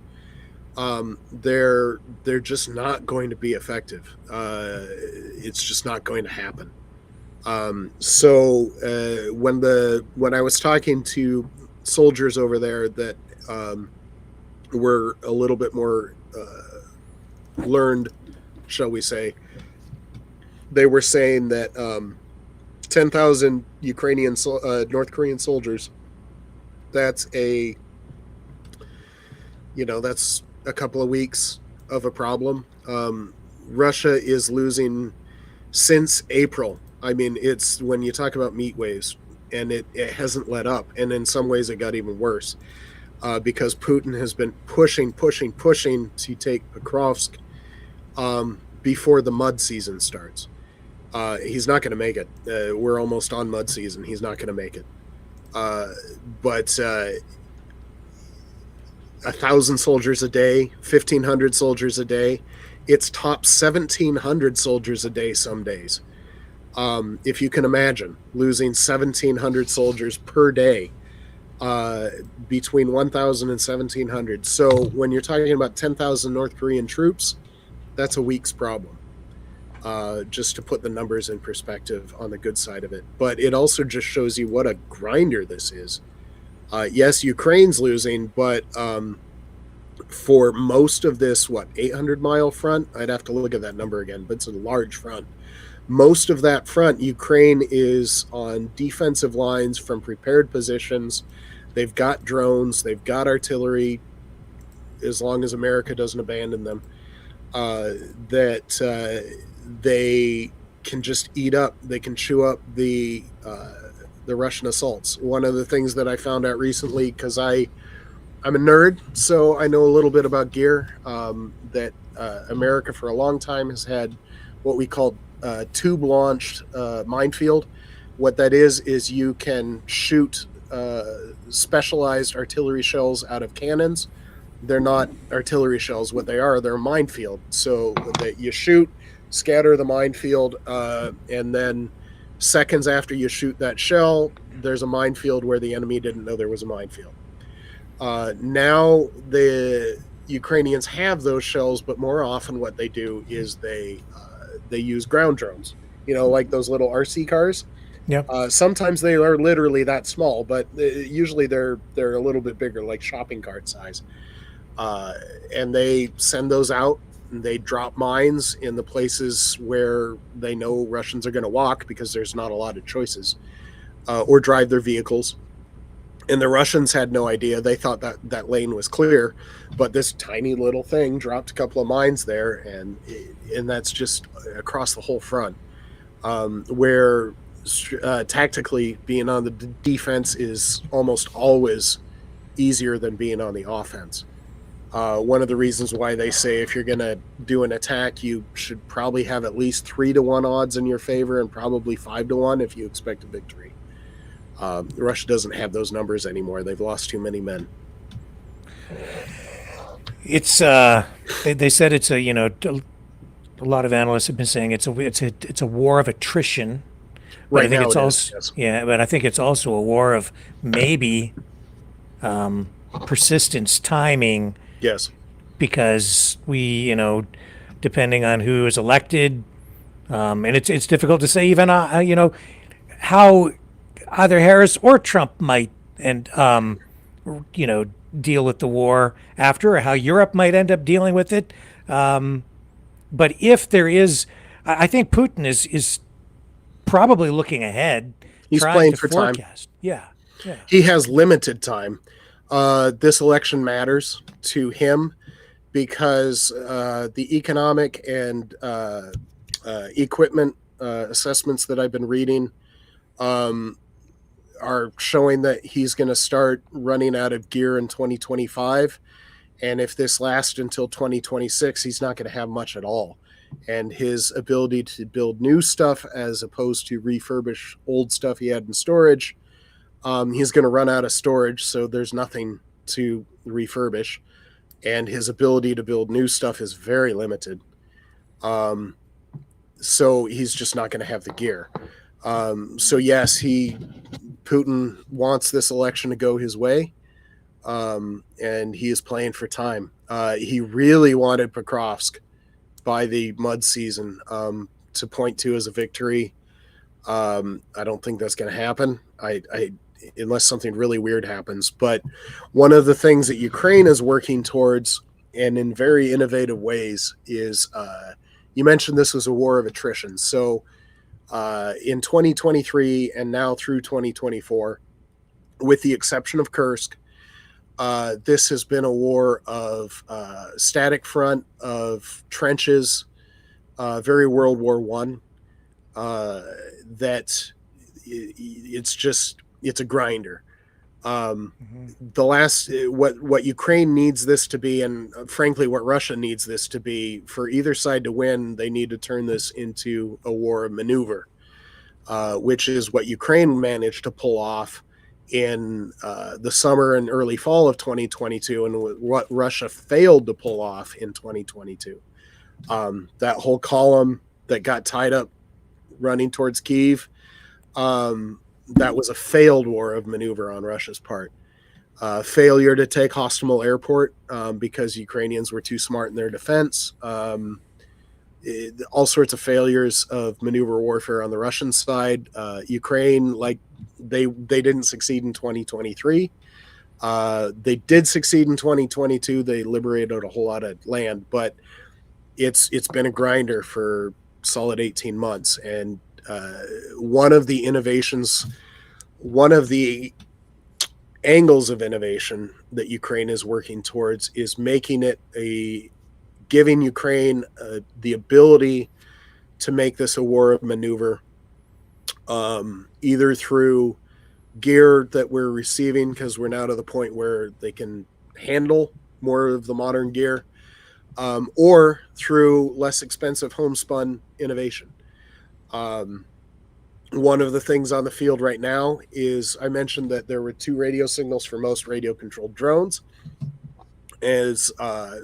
they're just not going to be effective. It's just not going to happen. So when I was talking to soldiers over there that were a little bit more learned, shall we say, they were saying that 10,000 Ukrainian North Korean soldiers, that's a couple of weeks of a problem. Russia is losing since April. I mean, it's when you talk about meat waves, and it hasn't let up, and in some ways it got even worse because Putin has been pushing to take Pokrovsk before the mud season starts. He's not going to make it. We're almost on mud season. He's not going to make it. But 1,000 soldiers a day, 1,500 soldiers a day. It's top 1,700 soldiers a day some days. If you can imagine losing 1,700 soldiers per day, between 1,000 and 1,700. So when you're talking about 10,000 North Korean troops, that's a week's problem. Just to put the numbers in perspective on the good side of it. But it also just shows you what a grinder this is. Yes, Ukraine's losing, but for most of this, 800-mile front? I'd have to look at that number again, but it's a large front. Most of that front, Ukraine is on defensive lines from prepared positions. They've got drones. They've got artillery, as long as America doesn't abandon them, they can just eat up. They can chew up the Russian assaults. One of the things that I found out recently, because I'm a nerd, so I know a little bit about gear, that America for a long time has had what we call tube-launched minefield. What that is you can shoot specialized artillery shells out of cannons. They're not artillery shells. What they are, they're a minefield. So that you shoot, scatter the minefield, and then seconds after you shoot that shell, there's a minefield where the enemy didn't know there was a minefield. Now the Ukrainians have those shells, but more often what they do is they use ground drones, like those little RC cars. Yeah. Sometimes they are literally that small, but usually they're a little bit bigger, like shopping cart size. And they send those out, and they drop mines in the places where they know Russians are going to walk because there's not a lot of choices, or drive their vehicles. And the Russians had no idea. They thought that lane was clear, but this tiny little thing dropped a couple of mines there, and that's just across the whole front, where tactically being on the defense is almost always easier than being on the offense. One of the reasons why they say if you're going to do an attack, you should probably have at least 3-1 odds in your favor and probably 5-1 if you expect a victory. Russia doesn't have those numbers anymore. They've lost too many men. It's they said it's a lot of analysts have been saying it's a war of attrition. But Right I think now it's it also is, yes. yeah, but I think it's also a war of maybe persistence, timing. Yes. Because we, depending on who is elected, and it's difficult to say even, how either Harris or Trump might deal with the war after, or how Europe might end up dealing with it. But if there is, I think Putin is probably looking ahead. He's trying playing to for forecast. time. Yeah. He has limited time. This election matters to him because the economic and equipment assessments that I've been reading are showing that he's going to start running out of gear in 2025. And if this lasts until 2026, he's not going to have much at all. And his ability to build new stuff as opposed to refurbish old stuff he had in storage, he's going to run out of storage, so there's nothing to refurbish. And his ability to build new stuff is very limited. So he's just not going to have the gear. So yes, Putin wants this election to go his way, and he is playing for time. He really wanted Pokrovsk by the mud season to point to as a victory. I don't think that's going to happen. Unless something really weird happens. But one of the things that Ukraine is working towards, and in very innovative ways, is you mentioned this was a war of attrition. So in 2023 and now through 2024, with the exception of Kursk, this has been a war of static front, of trenches, very World War One. That it's a grinder. The last what Ukraine needs this to be, and frankly what Russia needs this to be, for either side to win, they need to turn this into a war of maneuver, which is what Ukraine managed to pull off in the summer and early fall of 2022, and what Russia failed to pull off in 2022. That whole column that got tied up running towards Kyiv, that was a failed war of maneuver on Russia's part. Failure to take Hostomel airport because Ukrainians were too smart in their defense. All sorts of failures of maneuver warfare on the Russian side. Ukraine, like they didn't succeed in 2023. They did succeed in 2022. They liberated a whole lot of land, but it's been a grinder for solid 18 months. And one of the innovations, one of the angles of innovation that Ukraine is working towards is making it giving Ukraine the ability to make this a war of maneuver, either through gear that we're receiving, because we're now to the point where they can handle more of the modern gear, or through less expensive homespun innovation. One of the things on the field right now is, I mentioned that there were 2 radio signals for most radio-controlled drones, is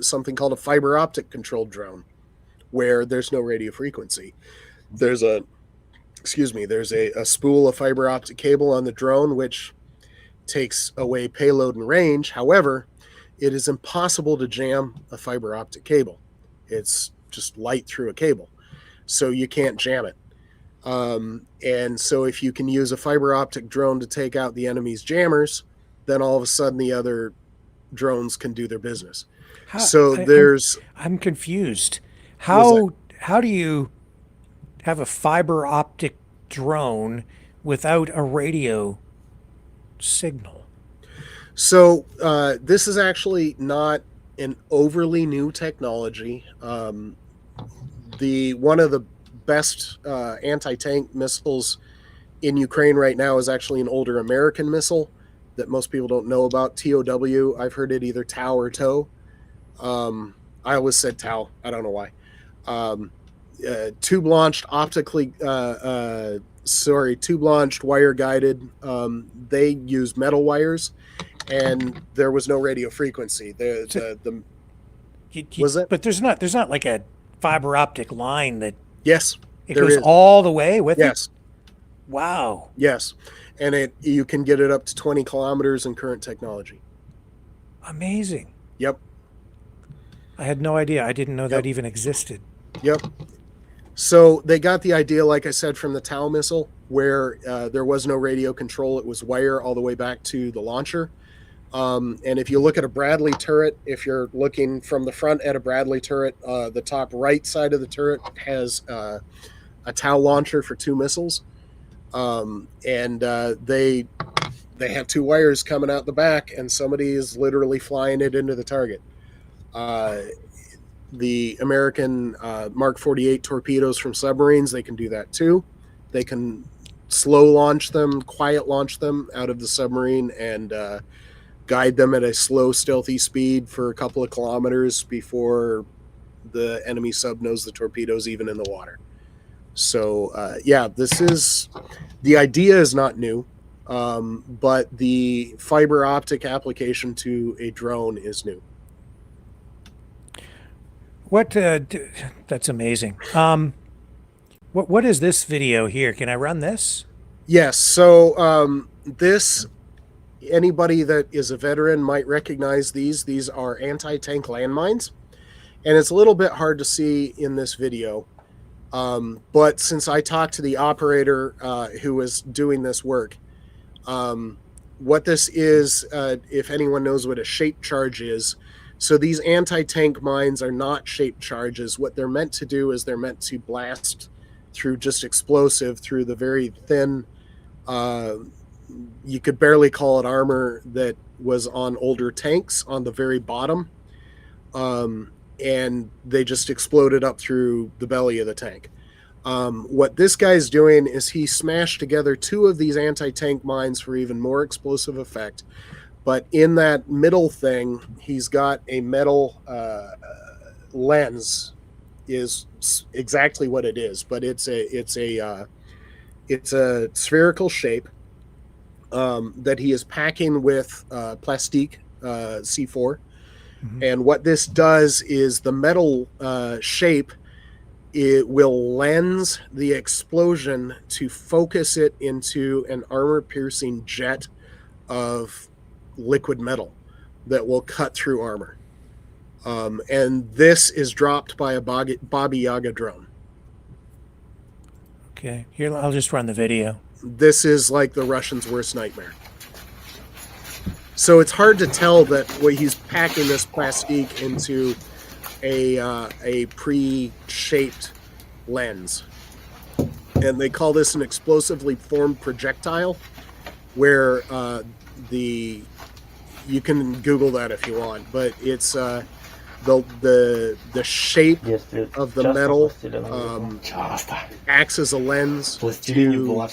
something called a fiber optic controlled drone, where there's no radio frequency. There's a spool of fiber optic cable on the drone, which takes away payload and range. However, it is impossible to jam a fiber optic cable. It's just light through a cable, so you can't jam it. And so if you can use a fiber optic drone to take out the enemy's jammers, then all of a sudden the other drones can do their business. I'm confused. How do you have a fiber optic drone without a radio signal? So this is actually not an overly new technology. One of the best anti-tank missiles in Ukraine right now is actually an older American missile that most people don't know about, TOW. I've heard it either TOW or TOW. I always said TOW. I don't know why. Tube-launched tube-launched wire-guided. They use metal wires, and there was no radio frequency. Was it? But there's not like a fiber optic line that... Yes, it goes all the way with it? Yes. Wow. Yes, and you can get it up to 20 kilometers in current technology. Amazing. Yep. I had no idea. I didn't know that even existed. Yep. So they got the idea, like I said, from the TOW missile, where there was no radio control. It was wire all the way back to the launcher. And if you look at a Bradley turret, if you're looking from the front at a Bradley turret, the top right side of the turret has a TOW launcher for 2 missiles. And they have 2 wires coming out the back, and somebody is literally flying it into the target. The American Mark 48 torpedoes from submarines, they can do that too. They can slow launch them, quiet launch them out of the submarine, and guide them at a slow, stealthy speed for a couple of kilometers before the enemy sub knows the torpedo's even in the water. So, the idea is not new, but the fiber optic application to a drone is new. That's amazing. What is this video here? Can I run this? Yes. So this Anybody that is a veteran might recognize these. These are anti-tank landmines, and it's a little bit hard to see in this video. But since I talked to the operator who was doing this work, what this is, if anyone knows what a shaped charge is, so these anti-tank mines are not shaped charges. What they're meant to do is they're meant to blast through just explosive through the very thin, you could barely call it armor that was on older tanks on the very bottom. And they just exploded up through the belly of the tank. What this guy's doing is he smashed together 2 of these anti-tank mines for even more explosive effect. But in that middle thing, he's got a metal lens, is exactly what it is, but it's a spherical shape that he is packing with plastique C4. Mm-hmm. And what this does is the metal shape, it will lens the explosion to focus it into an armor-piercing jet of liquid metal that will cut through armor. And this is dropped by a Baba Yaga drone. Okay, here, I'll just run the video. This is like the Russians' worst nightmare. So it's hard to tell that he's packing this plastique into a pre-shaped lens. And they call this an explosively formed projectile, where you can Google that if you want, but it's the shape of the metal acts as a lens to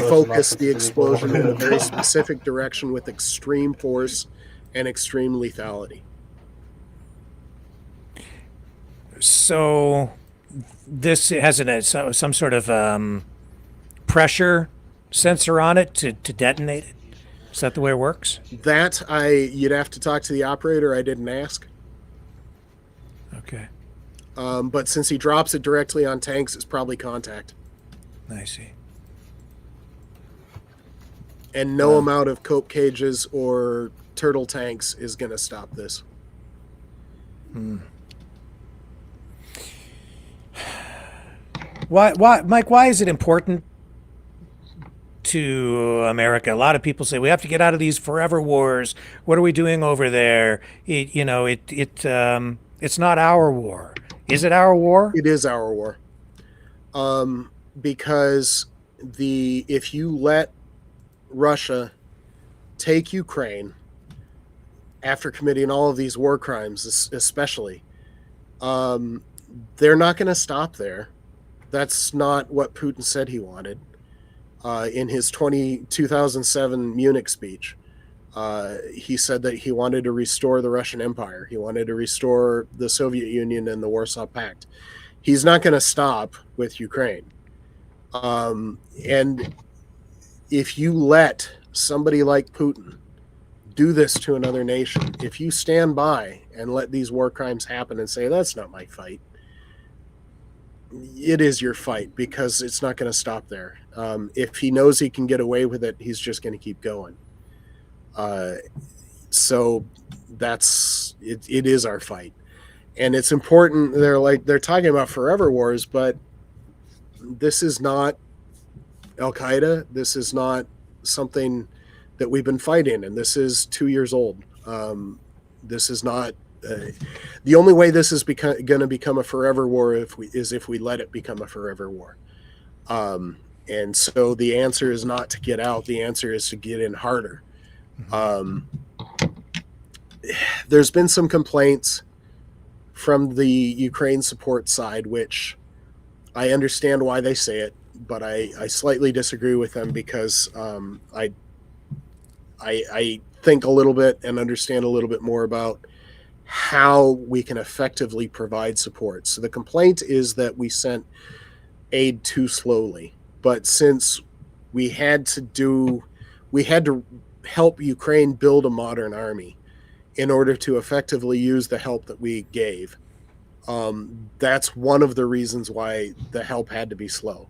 focus the explosion in a very specific direction with extreme force and extreme lethality. So this has some sort of pressure sensor on it to detonate it? Is that the way it works? That you'd have to talk to the operator. I didn't ask. Okay. But since he drops it directly on tanks, it's probably contact. I see. And no amount of cope cages or turtle tanks is going to stop this. Why, Mike, why is it important to America? A lot of people say we have to get out of these forever wars. What are we doing over there? It's not our war. Is it our war? It is our war. Because if you let Russia take Ukraine after committing all of these war crimes, especially, they're not going to stop there. That's not what Putin said he wanted. In his 2007 Munich speech, he said that he wanted to restore the Russian Empire. He wanted to restore the Soviet Union and the Warsaw Pact. He's not going to stop with Ukraine. And if you let somebody like Putin do this to another nation, if you stand by and let these war crimes happen and say, that's not my fight, it is your fight, because it's not going to stop there. If he knows he can get away with it, he's just going to keep going. So that's it. It is our fight, and it's important. They're talking about forever wars, but this is not Al Qaeda. This is not something that we've been fighting, and this is 2 years old. This is not. The only way this is going to become a forever war is if we let it become a forever war. And so the answer is not to get out. The answer is to get in harder. There's been some complaints from the Ukraine support side, which I understand why they say it, but I slightly disagree with them, because I think a little bit and understand a little bit more about how we can effectively provide support. So the complaint is that we sent aid too slowly, but since we had to help Ukraine build a modern army in order to effectively use the help that we gave. That's one of the reasons why the help had to be slow.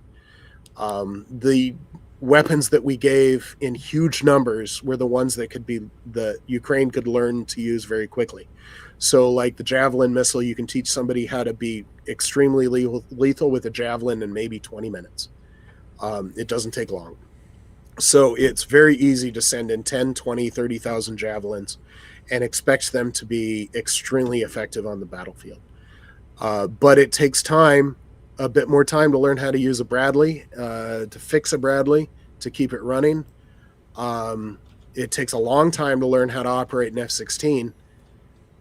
weapons that we gave in huge numbers were the ones that the Ukraine could learn to use very quickly. So like the Javelin missile, you can teach somebody how to be extremely lethal with a Javelin in maybe 20 minutes. It doesn't take long. So it's very easy to send in 10, 20, 30,000 Javelins and expect them to be extremely effective on the battlefield. But it takes time, a bit more time to learn how to use a Bradley, to fix a Bradley, to keep it running. It takes a long time to learn how to operate an F-16.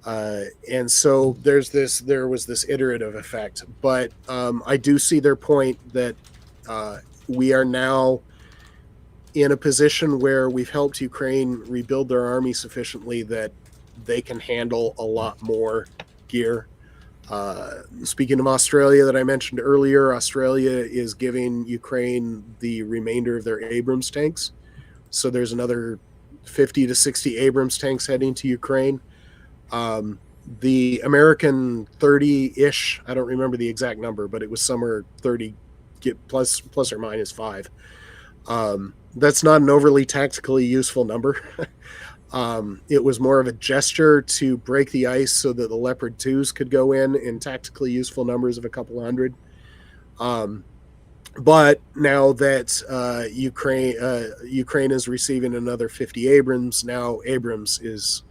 And so there was this iterative effect. But I do see their point that we are now in a position where we've helped Ukraine rebuild their army sufficiently that they can handle a lot more gear. Speaking of Australia that I mentioned earlier, Australia is giving Ukraine the remainder of their Abrams tanks. So there's another 50 to 60 Abrams tanks heading to Ukraine. The American 30-ish, I don't remember the exact number, but it was somewhere 30 plus or minus 5. That's not an overly tactically useful number. It was more of a gesture to break the ice so that the Leopard 2s could go in tactically useful numbers of a couple hundred. But now that Ukraine is receiving another 50 Abrams, now Abrams is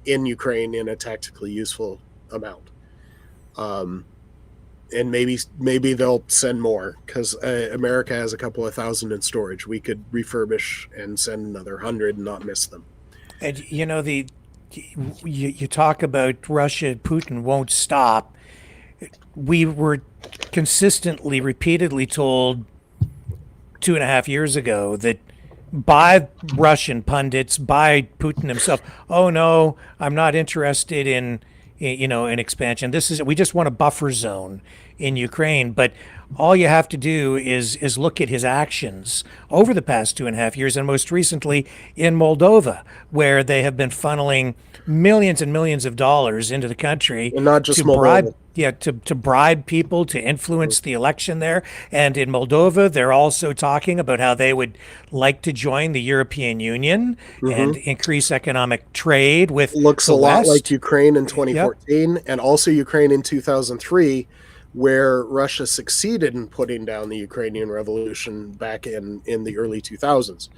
in Ukraine in a tactically useful amount. And maybe they'll send more because America has a couple of thousand in storage. We could refurbish and send another 100 and not miss them. And you talk about Russia, Putin won't stop. We were consistently, repeatedly told 2.5 years ago that by Russian pundits, by Putin himself, oh no, I'm not interested in expansion. We just want a buffer zone in Ukraine. But all you have to do is look at his actions over the past 2.5 years, and most recently in Moldova, where they have been funneling millions and millions of dollars into the country, and not just to bribe people to influence the election there. And in Moldova, they're also talking about how they would like to join the European Union and increase economic trade with looks the a lot West. like Ukraine in 2014 and also Ukraine in 2003, where Russia succeeded in putting down the Ukrainian revolution back in the early 2000s.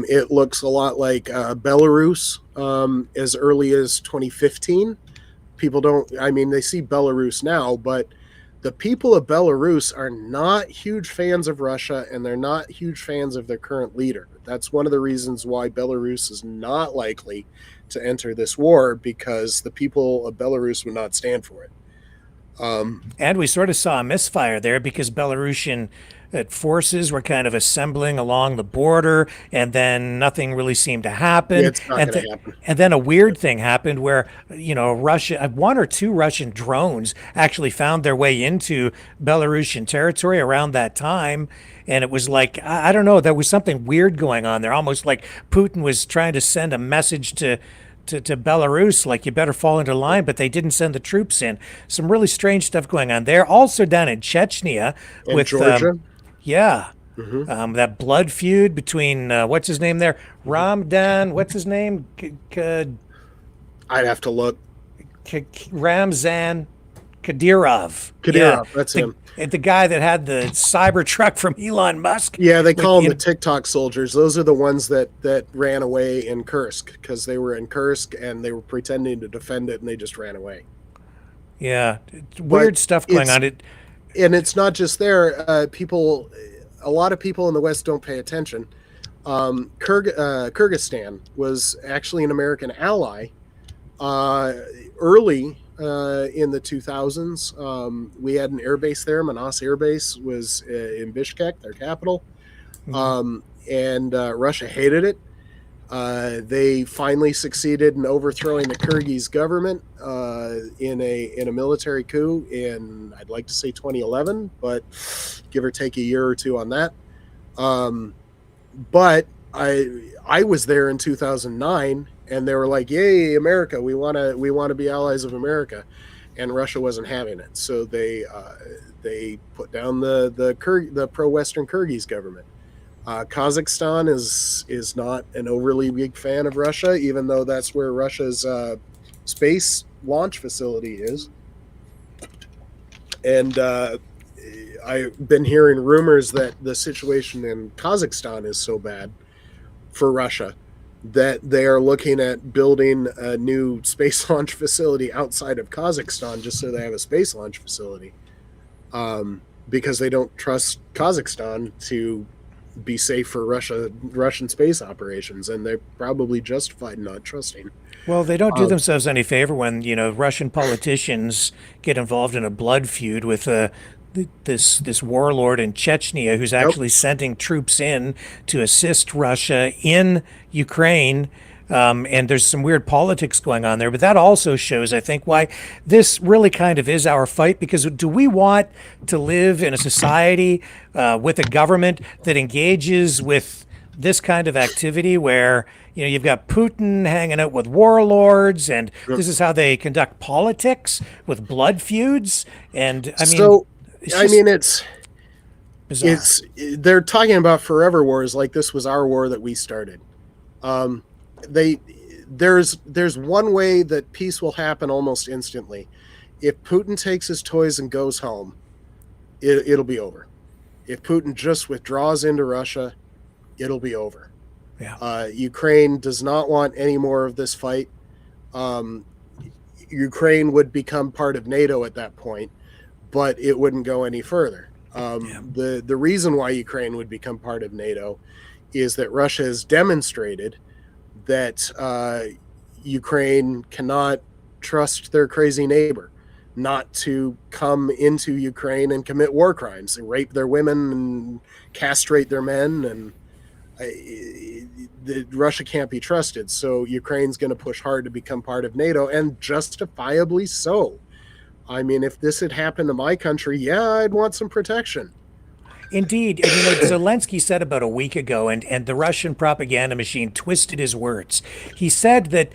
It looks a lot like Belarus as early as 2015. They see Belarus now, but the people of Belarus are not huge fans of Russia, and they're not huge fans of their current leader. That's one of the reasons why Belarus is not likely to enter this war, because the people of Belarus would not stand for it. And we sort of saw a misfire there because Belarusian forces were kind of assembling along the border, and then nothing really seemed to happen. It's not going to happen. And then a weird thing happened where, Russia, 1 or 2 Russian drones actually found their way into Belarusian territory around that time. And it was like, I don't know, there was something weird going on there, almost like Putin was trying to send a message to Belarus, like, you better fall into line, but they didn't send the troops in. Some really strange stuff going on there. Also down in Chechnya with Georgia. That blood feud between what's his name there, what's his name? I'd have to look. Ramzan Kadyrov. That's him. The guy that had the Cybertruck from Elon Musk. Yeah, they call them the TikTok soldiers. Those are the ones that ran away in Kursk, because they were in Kursk and they were pretending to defend it, and they just ran away. Yeah, weird stuff going on. And it's not just there. A lot of people in the West don't pay attention. Kyrgyzstan was actually an American ally early in the 2000s. We had an air base there. Manas Air Base was in Bishkek, their capital. And Russia hated it. They finally succeeded in overthrowing the Kyrgyz government in a military coup in, I'd like to say 2011, but give or take a year or two on that. But I was there in 2009, and they were like, "Yay, America! We want to be allies of America," and Russia wasn't having it. So they put down the pro-Western Kyrgyz government. Kazakhstan is not an overly big fan of Russia, even though that's where Russia's space launch facility is. And I've been hearing rumors that the situation in Kazakhstan is so bad for Russia that they are looking at building a new space launch facility outside of Kazakhstan just so they have a space launch facility, because they don't trust Kazakhstan to be safe for Russian space operations, and they're probably justified in not trusting. Well, they don't do themselves any favor when, Russian politicians get involved in a blood feud with this warlord in Chechnya who's actually sending troops in to assist Russia in Ukraine. And there's some weird politics going on there, but that also shows, I think, why this really kind of is our fight. Because do we want to live in a society with a government that engages with this kind of activity where, you've got Putin hanging out with warlords, and this is how they conduct politics with blood feuds? And it's bizarre. They're talking about forever wars like this was our war that we started. There's one way that peace will happen almost instantly. If Putin takes his toys and goes home, it'll be over. If Putin just withdraws into Russia, it'll be over. Yeah. Ukraine does not want any more of this fight. Ukraine would become part of NATO at that point, but it wouldn't go any further. The reason why Ukraine would become part of NATO is that Russia has demonstrated that Ukraine cannot trust their crazy neighbor not to come into Ukraine and commit war crimes and rape their women and castrate their men, and Russia can't be trusted. So Ukraine's going to push hard to become part of NATO, and justifiably so. I mean, if this had happened to my country, I'd want some protection. Indeed. Zelensky said about a week ago, and the Russian propaganda machine twisted his words. He said that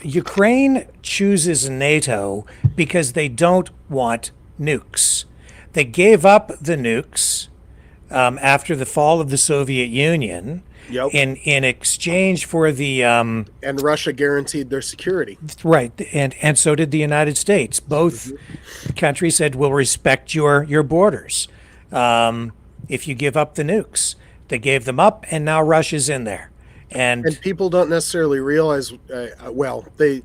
Ukraine chooses NATO because they don't want nukes. They gave up the nukes after the fall of the Soviet Union in exchange for the... and Russia guaranteed their security. Right, and so did the United States. Both countries said, we'll respect your borders if you give up the nukes. They gave them up, and now Russia's in there. And people don't necessarily realize, they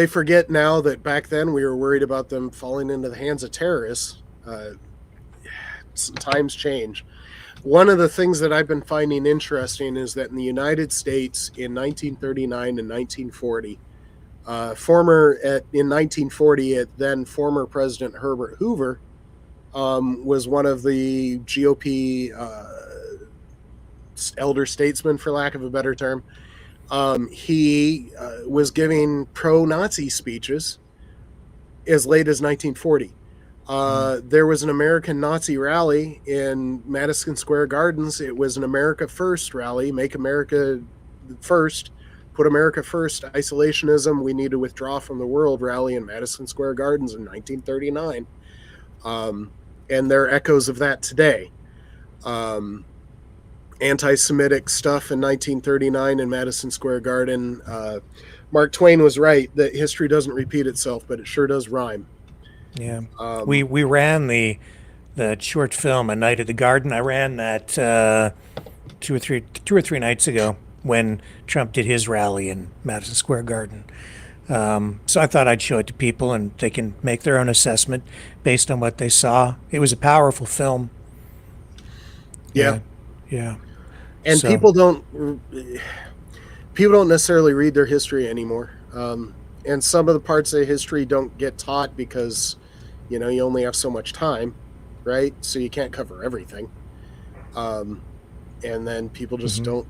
forget now that back then we were worried about them falling into the hands of terrorists. Times change. One of the things that I've been finding interesting is that in the United States in 1939 and 1940, in 1940, then former President Herbert Hoover was one of the GOP elder statesmen, for lack of a better term. He was giving pro-Nazi speeches as late as 1940. There was an American Nazi rally in Madison Square Gardens. It was an America First rally, make America first, put America first, isolationism, we need to withdraw from the world rally in Madison Square Gardens in 1939. And there are echoes of that today. Anti-Semitic stuff in 1939 in Madison Square Garden. Mark Twain was right that history doesn't repeat itself, but it sure does rhyme. Yeah, we ran the short film A Night at the Garden. I ran that two or three nights ago when Trump did his rally in Madison Square Garden. So I thought I'd show it to people, and they can make their own assessment based on what they saw. It was a powerful film. Yeah. And so, people don't necessarily read their history anymore. And some of the parts of history don't get taught because, you only have so much time, right? So you can't cover everything. And then people just don't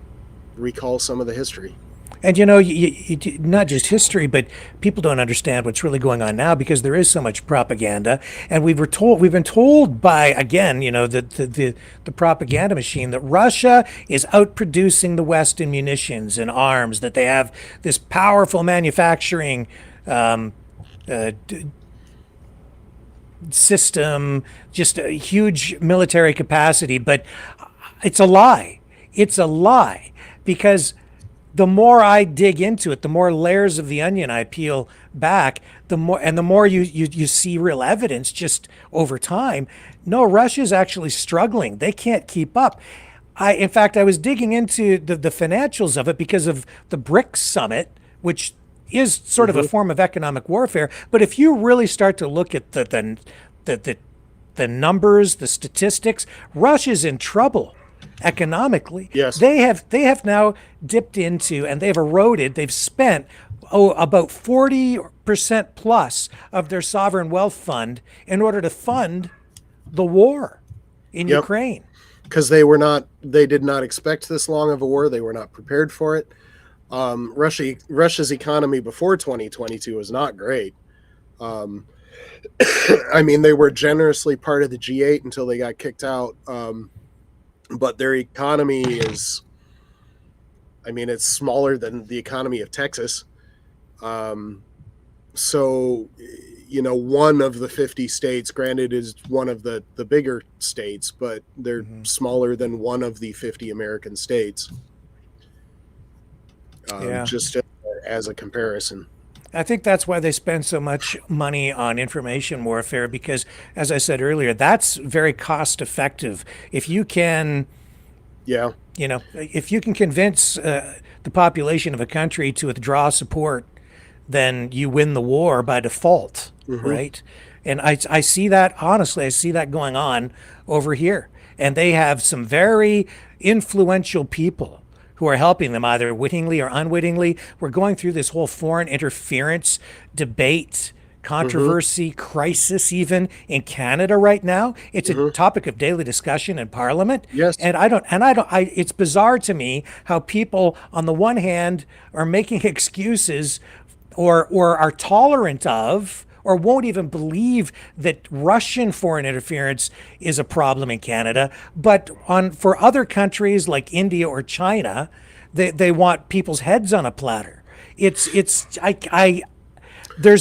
recall some of the history. And you not just history, but people don't understand what's really going on now because there is so much propaganda. And we've been told by, again, the propaganda machine that Russia is outproducing the West in munitions and arms, that they have this powerful manufacturing system, just a huge military capacity. But it's a lie. It's a lie, because the more I dig into it, the more layers of the onion I peel back, the more you see real evidence just over time. No, Russia's actually struggling. They can't keep up. In fact, I was digging into the financials of it because of the BRICS summit, which is sort of a form of economic warfare. But if you really start to look at the numbers, the statistics, Russia's in trouble economically. Yes. They have now dipped into, and they've eroded, they've spent about 40% plus of their sovereign wealth fund in order to fund the war in Ukraine. Because they did not expect this long of a war. They were not prepared for it. Russia's economy before 2022 was not great. I mean, they were generously part of the G8 until they got kicked out. But their economy is, I mean, it's smaller than the economy of Texas. So, you know, one of the 50 states, granted, is one of the bigger states, but they're smaller than one of the 50 American states. Just as a comparison. I think that's why they spend so much money on information warfare, because, as I said earlier, that's very cost effective. If you can, if you can convince the population of a country to withdraw support, then you win the war by default, right? And I see that, honestly, I see that going on over here. And they have some very influential people who are helping them, either wittingly or unwittingly. We're going through this whole foreign interference debate, controversy, crisis, even in Canada right now. It's a topic of daily discussion in Parliament. Yes. And it's bizarre to me how people, on the one hand, are making excuses or are tolerant of, or won't even believe that Russian foreign interference is a problem in Canada. But for other countries like India or China, they want people's heads on a platter. There's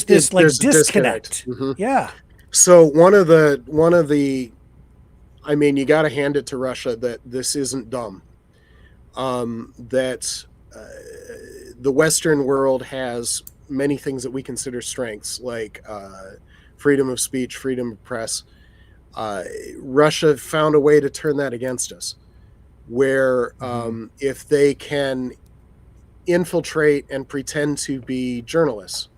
this disconnect. Yeah. So one of the, I mean, you got to hand it to Russia that this isn't dumb. That the Western world has many things that we consider strengths, like freedom of speech, freedom of press. Russia found a way to turn that against us, where if they can infiltrate and pretend to be journalists,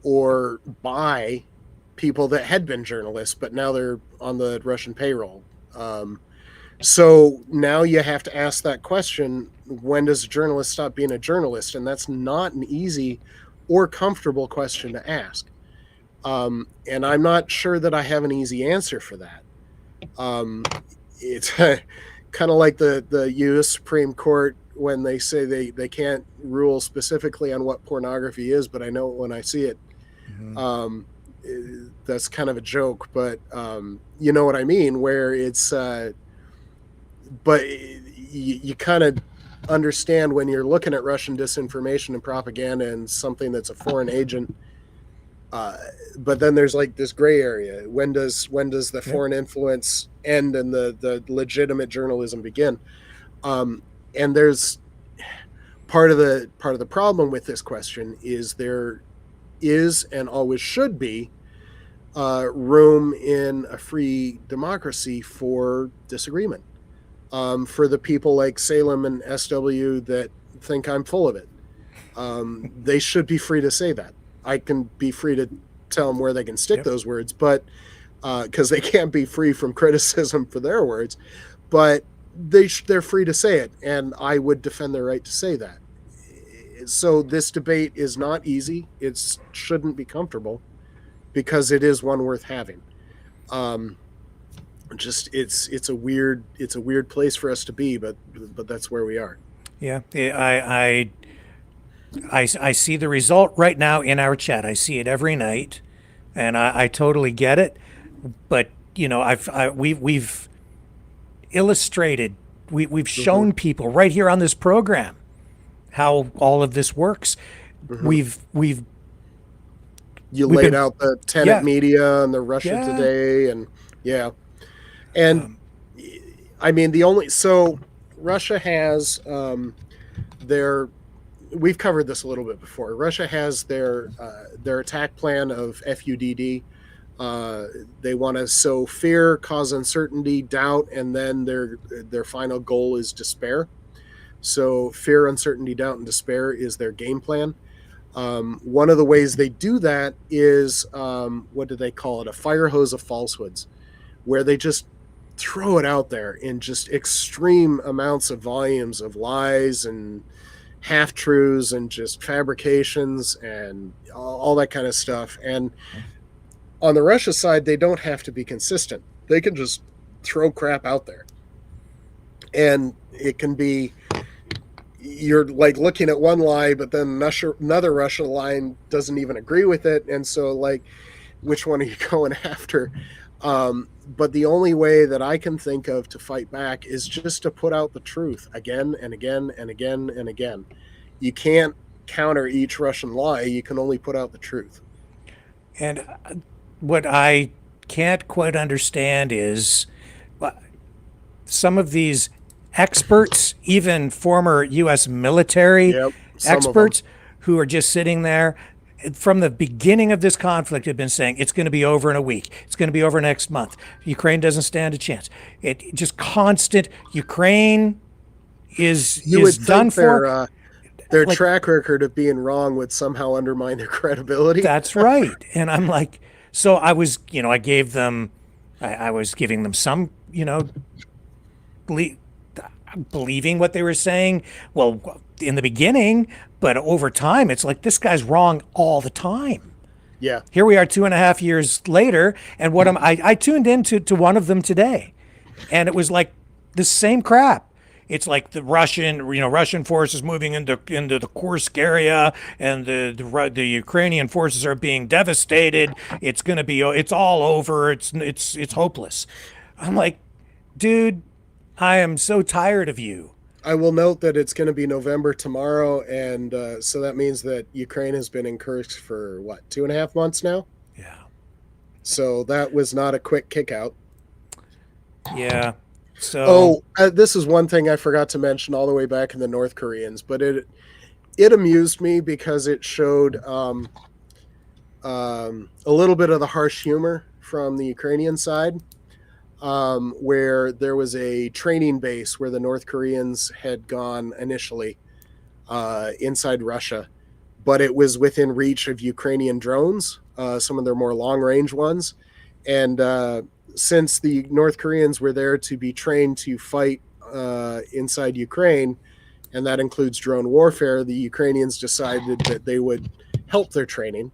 or buy people that had been journalists, but now they're on the Russian payroll. So now you have to ask that question, when does a journalist stop being a journalist? And that's not an easy or comfortable question to ask. And I'm not sure that I have an easy answer for that. It's kind of like the U.S. Supreme Court when they say they can't rule specifically on what pornography is, but I know it when I see it. That's kind of a joke, but you know what I mean, where it's but you kind of understand when you're looking at Russian disinformation and propaganda and something that's a foreign agent, but then there's like this gray area. When does the foreign influence end and the legitimate journalism begin? And there's part of the problem with this question is there is and always should be room in a free democracy for disagreement. For the people like Salem and SW that think I'm full of it, they should be free to say that. I can be free to tell them where they can stick those words, but because they can't be free from criticism for their words, but they're free to say it, and I would defend their right to say that. So this debate is not easy. It shouldn't be comfortable, because it is one worth having. It's a weird place for us to be, but that's where we are. Yeah, I see the result right now in our chat. I see it every night, and I totally get it. But you know, we've illustrated, we've shown people right here on this program how all of this works. We've laid out the Tenet media and the Russia Today, and I mean, Russia has their. We've covered this a little bit before. Russia has their attack plan of FUDD. They want to sow fear, cause uncertainty, doubt, and then their final goal is despair. So fear, uncertainty, doubt, and despair is their game plan. One of the ways they do that is, what do they call it? A fire hose of falsehoods, where they just throw it out there in just extreme amounts of volumes of lies and half-truths and just fabrications and all that kind of stuff. And on the Russia side, they don't have to be consistent. They can just throw crap out there. And it can be, you're like looking at one lie, but then another Russia line doesn't even agree with it. And so like, which one are you going after? But the only way that I can think of to fight back is just to put out the truth again and again and again and again. You can't counter each Russian lie. You can only put out the truth. And what I can't quite understand is some of these experts, even former U.S. military experts who are just sitting there from the beginning of this conflict have been saying it's going to be over in a week. It's going to be over next month. Ukraine doesn't stand a chance. It just constant. Ukraine is done for. Their track record of being wrong would somehow undermine their credibility. That's right. And I'm like, so I was, I gave them, I was giving them some, believing what they were saying. Well, in the beginning, but over time, it's like this guy's wrong all the time. Yeah. Here we are 2.5 years later, and I tuned into one of them today, and it was like the same crap. It's like the Russian forces moving into the Kursk area, and the Ukrainian forces are being devastated. It's all over. It's hopeless. I'm like, dude, I am so tired of you. I will note that it's going to be November tomorrow, and so that means that Ukraine has been in Kursk for, 2.5 months now? Yeah. So that was not a quick kick out. Yeah. So. This is one thing I forgot to mention all the way back in the North Koreans, but it amused me because it showed a little bit of the harsh humor from the Ukrainian side. Where there was a training base where the North Koreans had gone initially inside Russia, but it was within reach of Ukrainian drones, some of their more long-range ones. And since the North Koreans were there to be trained to fight inside Ukraine, and that includes drone warfare, the Ukrainians decided that they would help their training.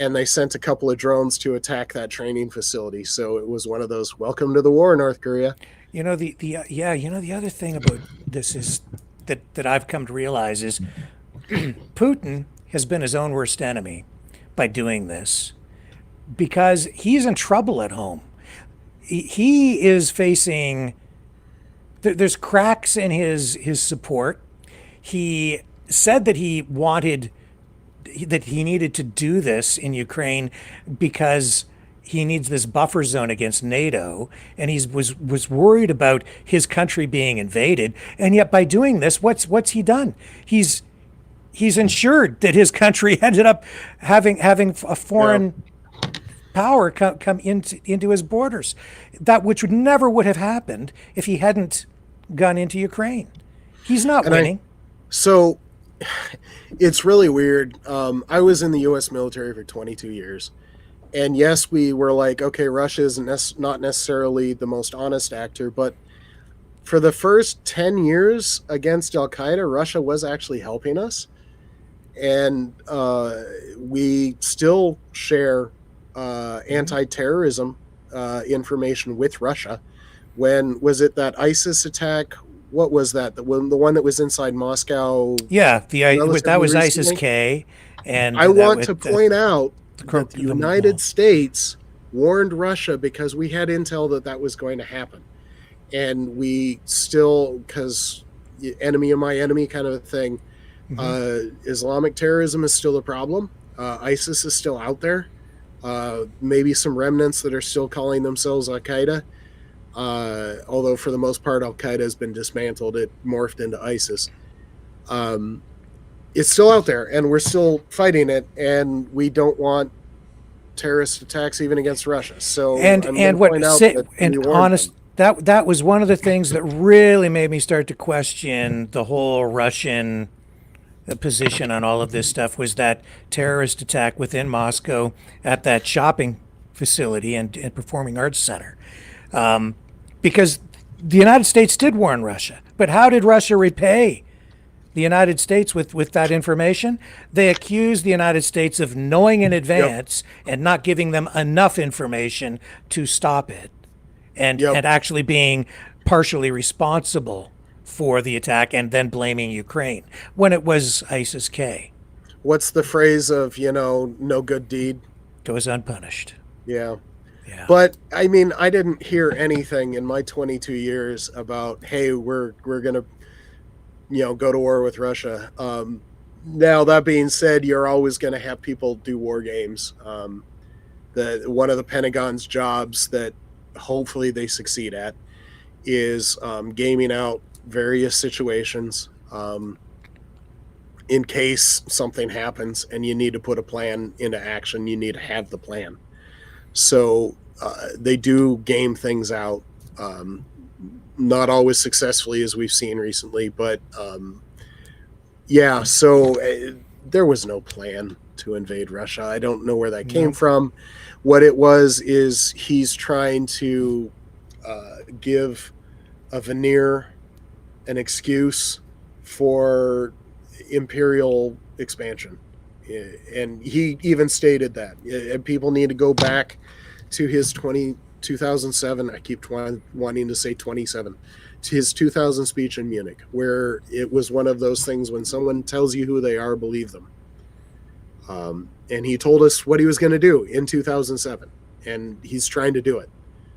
And they sent a couple of drones to attack that training facility. So it was one of those, welcome to the war, North Korea. The other thing about this is that I've come to realize is Putin has been his own worst enemy by doing this, because he's in trouble at home. He is facing, there's cracks in his support. He said that he needed to do this in Ukraine because he needs this buffer zone against NATO, and he was worried about his country being invaded. And yet by doing this, what's he done? He's ensured that his country ended up having a foreign power come into his borders, that which would never have happened if he hadn't gone into Ukraine. He's not winning. So it's really weird. I was in the U.S. military for 22 years. And yes, we were like, okay, Russia is not necessarily the most honest actor, but for the first 10 years against Al-Qaeda, Russia was actually helping us. And we still share anti-terrorism information with Russia. When was it that ISIS attack? What was that? The one that was inside Moscow? Yeah, that was ISIS-K. And I want to point out that the United States warned Russia because we had intel that was going to happen. And we still, because enemy of my enemy kind of a thing, Islamic terrorism is still a problem. ISIS is still out there. Maybe some remnants that are still calling themselves Al-Qaeda. Although for the most part, Al Qaeda has been dismantled. It morphed into ISIS. It's still out there, and we're still fighting it, and we don't want terrorist attacks even against Russia. So that was one of the things that really made me start to question the whole Russian position on all of this stuff, was that terrorist attack within Moscow at that shopping facility and performing arts center. Because the United States did warn Russia, but how did Russia repay the United States with that information? They accused the United States of knowing in advance and not giving them enough information to stop it, and actually being partially responsible for the attack, and then blaming Ukraine when it was ISIS-K. What's the phrase of, no good deed goes unpunished? Yeah. But I mean, I didn't hear anything in my 22 years about, hey, we're going to go to war with Russia. Now, that being said, you're always going to have people do war games. One of the Pentagon's jobs that hopefully they succeed at is gaming out various situations in case something happens and you need to put a plan into action. You need to have the plan. So they do game things out. Not always successfully, as we've seen recently, but there was no plan to invade Russia. I don't know where that came from. What it was is he's trying to give a veneer, an excuse for imperial expansion. And he even stated that. People need to go back to his 2007, I keep wanting to say 27, to his 2000 speech in Munich, where it was one of those things, when someone tells you who they are, believe them. And he told us what he was going to do in 2007, and he's trying to do it.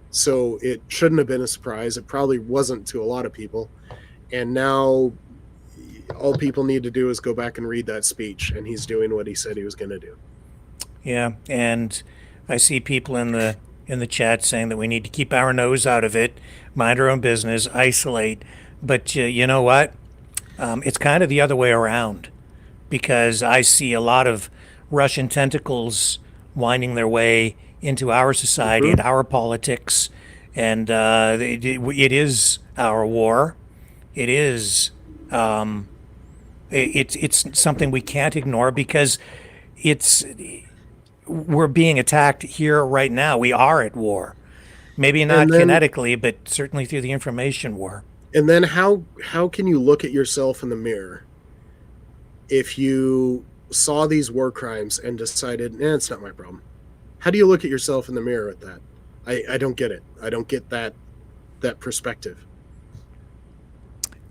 So it shouldn't have been a surprise. It probably wasn't to a lot of people. And now all people need to do is go back and read that speech, and he's doing what he said he was going to do. Yeah, and I see people in the chat saying that we need to keep our nose out of it, mind our own business, isolate. But you know what? It's kind of the other way around, because I see a lot of Russian tentacles winding their way into our society and our politics. And it is our war. It is it's something we can't ignore, because we're being attacked here right now. We are at war. Maybe not kinetically, but certainly through the information war. And then how can you look at yourself in the mirror if you saw these war crimes and decided, it's not my problem? How do you look at yourself in the mirror at that? I don't get it. I don't get that perspective.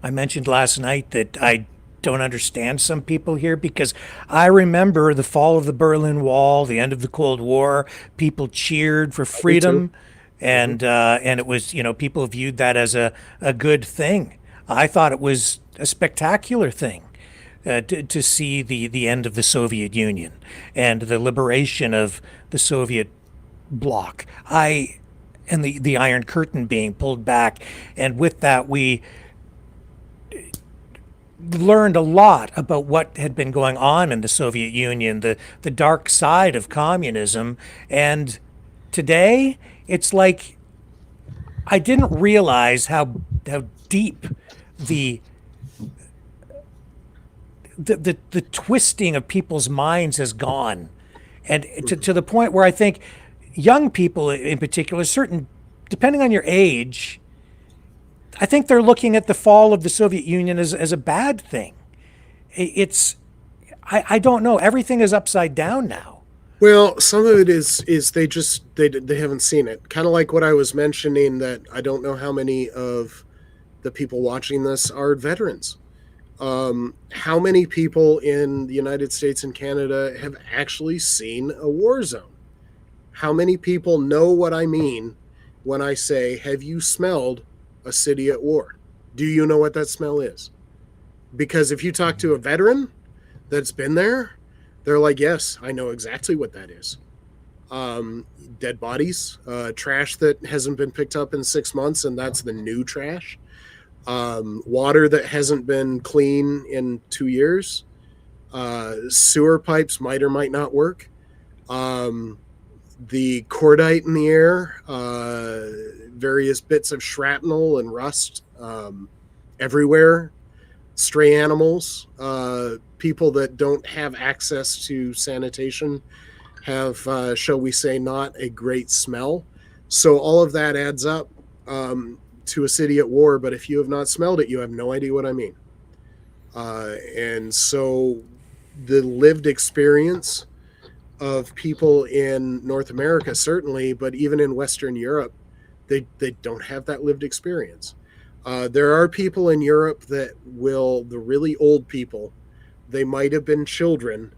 I mentioned last night that I don't understand some people here, because I remember the fall of the Berlin Wall, the end of the Cold War. People cheered for freedom, and it was, people viewed that as a good thing. I thought it was a spectacular thing to see the end of the Soviet Union and the liberation of the Soviet bloc. And the Iron Curtain being pulled back, and with that we learned a lot about what had been going on in the Soviet Union, the dark side of communism. And today, it's like I didn't realize how deep the twisting of people's minds has gone, and to the point where I think young people in particular, depending on your age, I think they're looking at the fall of the Soviet Union as a bad thing. I don't know. Everything is upside down now. Well, some of it is they haven't seen it. Kind of like what I was mentioning, that I don't know how many of the people watching this are veterans. How many people in the United States and Canada have actually seen a war zone? How many people know what I mean when I say, have you smelled a city at war? Do you know what that smell is? Because if you talk to a veteran that's been there, they're like, yes, I know exactly what that is. dead bodies, trash that hasn't been picked up in 6 months, and that's the new trash. Water that hasn't been clean in 2 years. Sewer pipes might or might not work. The cordite in the air, various bits of shrapnel and rust everywhere. Stray animals, people that don't have access to sanitation have, shall we say, not a great smell. So all of that adds up to a city at war, but if you have not smelled it, you have no idea what I mean. And so the lived experience of people in North America, certainly, but even in Western Europe, they don't have that lived experience. There are people in Europe that will, the really old people, they might have been children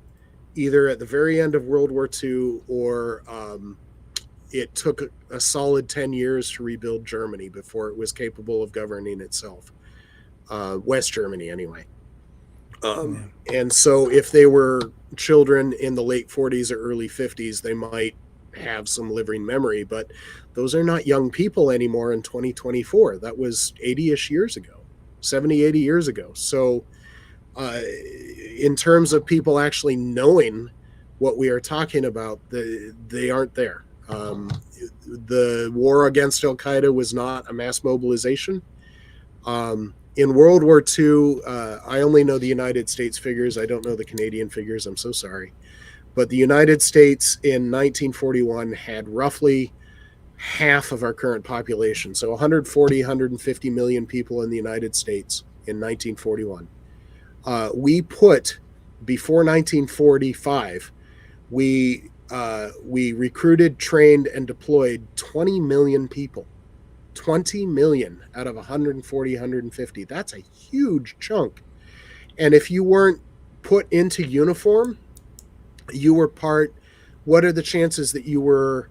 either at the very end of World War II or it took a solid 10 years to rebuild Germany before it was capable of governing itself. West Germany, anyway. And so if they were children in the late 40s or early 50s, they might have some living memory, but those are not young people anymore in 2024. That was 80-ish years ago, 70, 80 years ago. So in terms of people actually knowing what we are talking about, they aren't there. The war against Al-Qaeda was not a mass mobilization. In World War II, I only know the United States figures. I don't know the Canadian figures. I'm so sorry. But the United States in 1941 had roughly half of our current population. So 140, 150 million people in the United States in 1941. We put, before 1945, we recruited, trained, and deployed 20 million people. 20 million out of 140, 150. That's a huge chunk. And if you weren't put into uniform, you were part, what are the chances that you were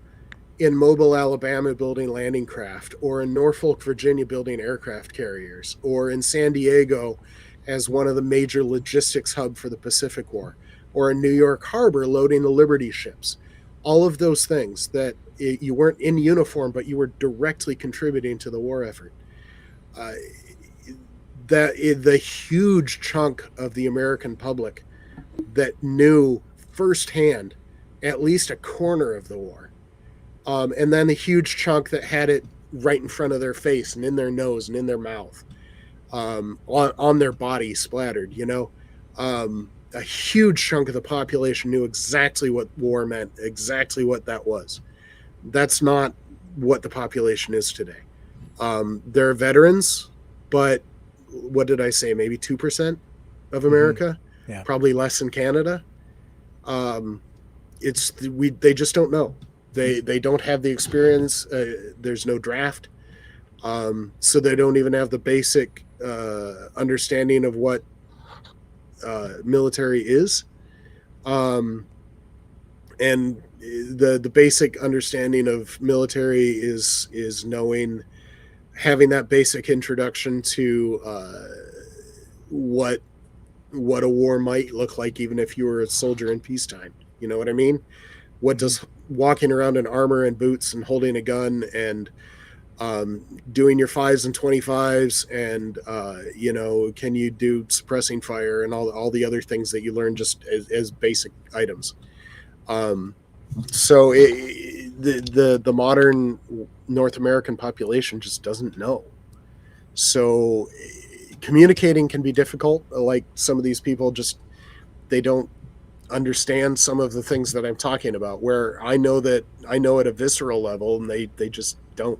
in Mobile, Alabama building landing craft, or in Norfolk, Virginia building aircraft carriers, or in San Diego as one of the major logistics hub for the Pacific War, or in New York Harbor loading the Liberty ships? All of those things that you weren't in uniform, but you were directly contributing to the war effort. The huge chunk of the American public that knew firsthand at least a corner of the war. And then the huge chunk that had it right in front of their face and in their nose and in their mouth, on their body splattered, you know. A huge chunk of the population knew exactly what war meant, exactly what that was. That's not what the population is today. There are veterans, but what did I say? Maybe 2% of America, Yeah. Probably less in Canada. They just don't know. They don't have the experience. There's no draft, so they don't even have the basic understanding of what military is, and the basic understanding of military is knowing, having that basic introduction to what a war might look like, even if you were a soldier in peacetime. You know what I mean? What does walking around in armor and boots and holding a gun and doing your 5s and 25s and can you do suppressing fire and all the other things that you learn just as basic items. So the modern North American population just doesn't know. So communicating can be difficult. Like some of these people they don't understand some of the things that I'm talking about, where I know at a visceral level, and they just don't.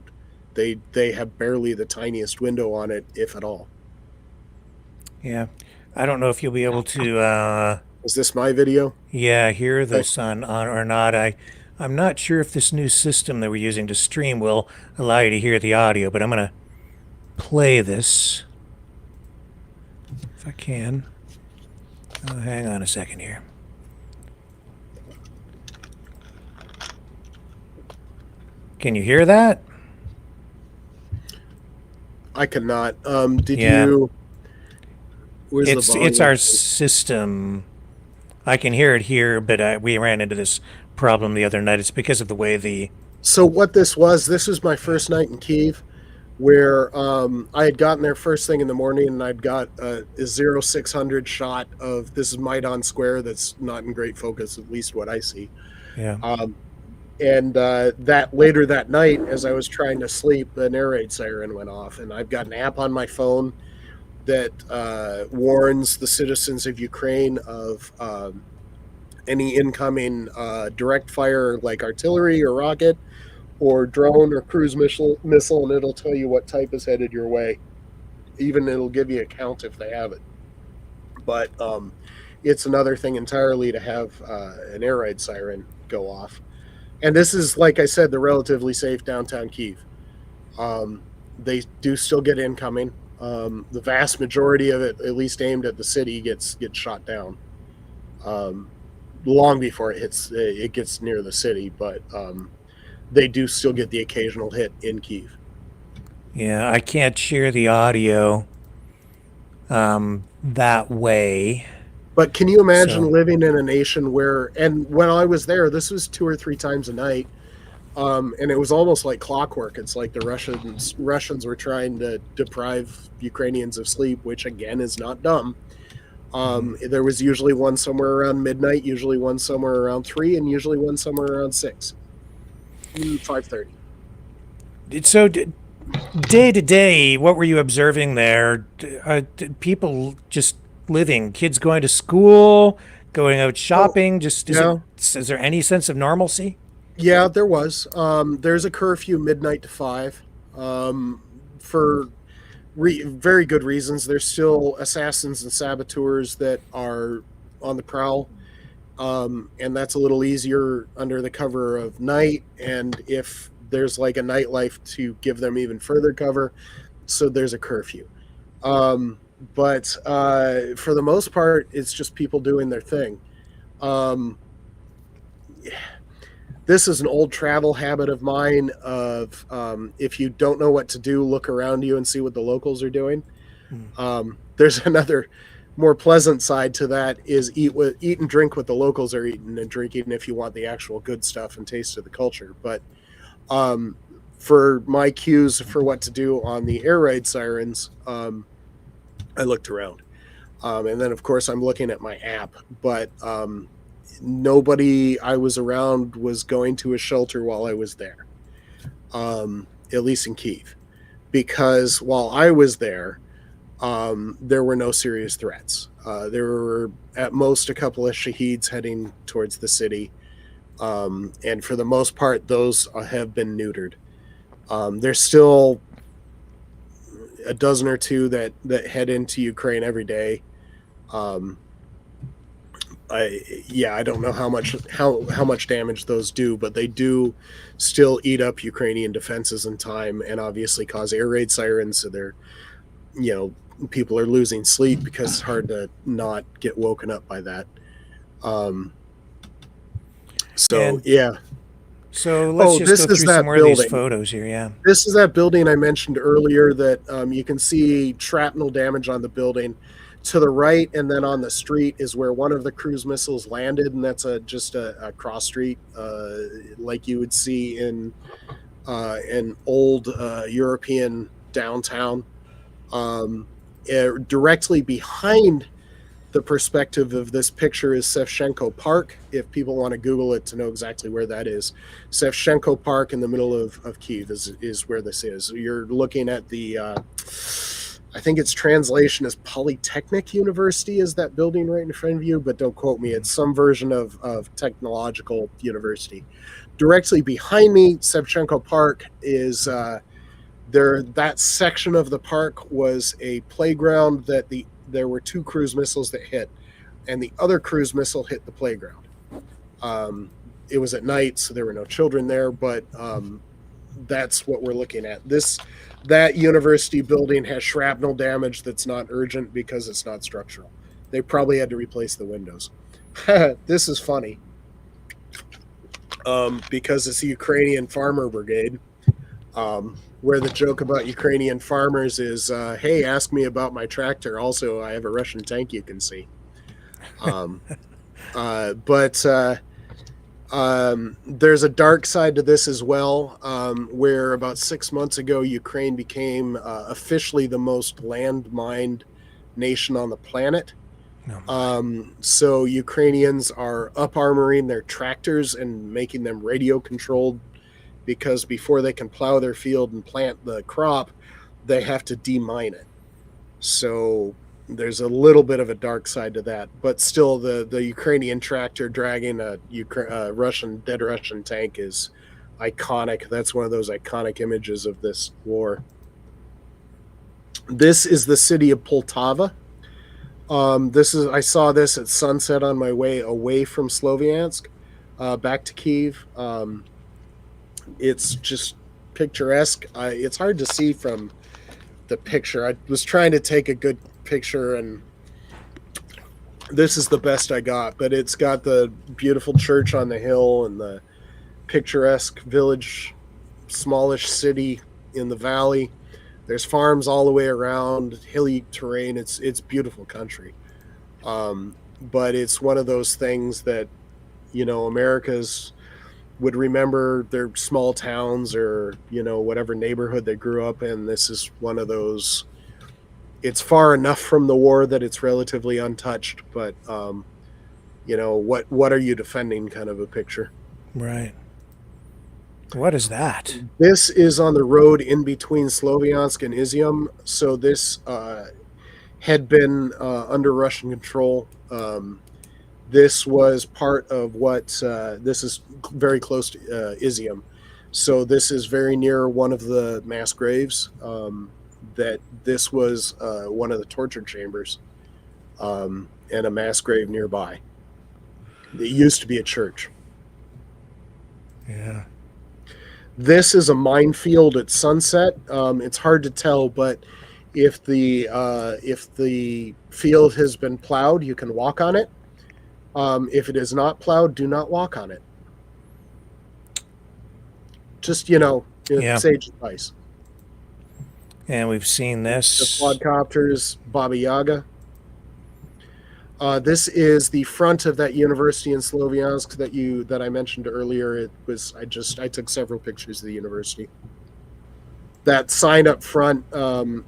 They have barely the tiniest window on it, if at all. Yeah. I don't know if you'll be able to Is this my video? Yeah, hear this on or not. I'm not sure if this new system that we're using to stream will allow you to hear the audio, but I'm going to play this if I can. Hang on a second here. Can you hear that? I cannot. Yeah. Where's the volume? It's our system. I can hear it here, but we ran into this problem the other night. It's because of the way the... So what this was my first night in Kyiv, where I had gotten there first thing in the morning, and I'd got a 0600 shot of, this is Maidan Square, that's not in great focus, at least what I see. Yeah. And that later that night, as I was trying to sleep, an air raid siren went off, and I've got an app on my phone that warns the citizens of Ukraine of any incoming direct fire, like artillery or rocket or drone or cruise missile, and it'll tell you what type is headed your way. Even it'll give you a count if they have it. But it's another thing entirely to have an air raid siren go off. And this is, like I said, the relatively safe downtown Kyiv. They do still get incoming. The vast majority of it, at least aimed at the city, gets shot down long before it gets near the city. But they do still get the occasional hit in Kyiv. Yeah, I can't share the audio that way. But can you imagine living in a nation where, and when I was there, this was 2 or 3 times a night, and it was almost like clockwork. It's like the Russians were trying to deprive Ukrainians of sleep, which again is not dumb. There was usually one somewhere around midnight, usually one somewhere around 3, and usually one somewhere around 6, 5:30. So day to day, what were you observing there? People just living, kids going to school, going out shopping, is there any sense of normalcy? Yeah, there was. There's a curfew midnight to 5 for very good reasons. There's still assassins and saboteurs that are on the prowl, and that's a little easier under the cover of night, and if there's like a nightlife to give them even further cover, so there's a curfew. But for the most part, it's just people doing their thing. This is an old travel habit of mine of if you don't know what to do, look around you and see what the locals are doing. There's another more pleasant side to that, is eat and drink what the locals are eating and drinking if you want the actual good stuff and taste of the culture. But for my cues for what to do on the air raid sirens, I looked around. And then, of course, I'm looking at my app. But nobody I was around was going to a shelter while I was there, at least in Kyiv. Because while I was there were no serious threats. There were at most a couple of shaheeds heading towards the city. And for the most part, those have been neutered. There's still a dozen or two that head into Ukraine every day. I don't know how much damage those do, but they do still eat up Ukrainian defenses in time, and obviously cause air raid sirens. So they're, people are losing sleep because it's hard to not get woken up by that. So let's just go through some more of these photos here. Yeah, this is that building I mentioned earlier that you can see shrapnel damage on the building. To the right, and then on the street is where one of the cruise missiles landed, and that's just a cross street, like you would see in an old European downtown. Directly behind the perspective of this picture is Shevchenko Park. If people want to Google it to know exactly where that is, Shevchenko Park in the middle of Kyiv is where this is. You're looking at the I think its translation is Polytechnic University, is that building right in front of you, but don't quote me. It's some version of technological university. Directly behind me, Shevchenko Park is that section of the park was a playground that there were 2 cruise missiles that hit, and the other cruise missile hit the playground. It was at night, so there were no children there, but that's what we're looking at. That university building has shrapnel damage that's not urgent because it's not structural. They probably had to replace the windows. This is funny because it's the Ukrainian Farmer Brigade, where the joke about Ukrainian farmers is, hey, ask me about my tractor. Also, I have a Russian tank you can see. There's a dark side to this as well, where about 6 months ago, Ukraine became officially the most landmined nation on the planet. So Ukrainians are up-armoring their tractors and making them radio-controlled, because before they can plow their field and plant the crop, they have to demine it. So there's a little bit of a dark side to that, but still the Ukrainian tractor dragging a dead Russian tank is iconic. That's one of those iconic images of this war. This is the city of Poltava. I saw this at sunset on my way away from Slovyansk, back to Kyiv. It's just picturesque. It's hard to see from the picture. I was trying to take a good picture, and this is the best I got, but it's got the beautiful church on the hill and the picturesque village, smallish city in the valley. There's farms all the way around, hilly terrain. It's beautiful country. But it's one of those things that, America's would remember their small towns or, whatever neighborhood they grew up in. This is one of those. It's far enough from the war that it's relatively untouched, but, what are you defending kind of a picture. Right. What is that? This is on the road in between Slovyansk and Izium. So this had been under Russian control. This was part of what, this is very close to Izium. So this is very near one of the mass graves, that this was one of the torture chambers, and a mass grave nearby. It used to be a church. Yeah. This is a minefield at sunset. It's hard to tell, but if the field has been plowed, you can walk on it. If it is not plowed, do not walk on it. Just, sage advice. And we've seen this. The quadcopters, Baba Yaga. This is the front of that university in Slovyansk that I mentioned earlier. I took several pictures of the university. That sign up front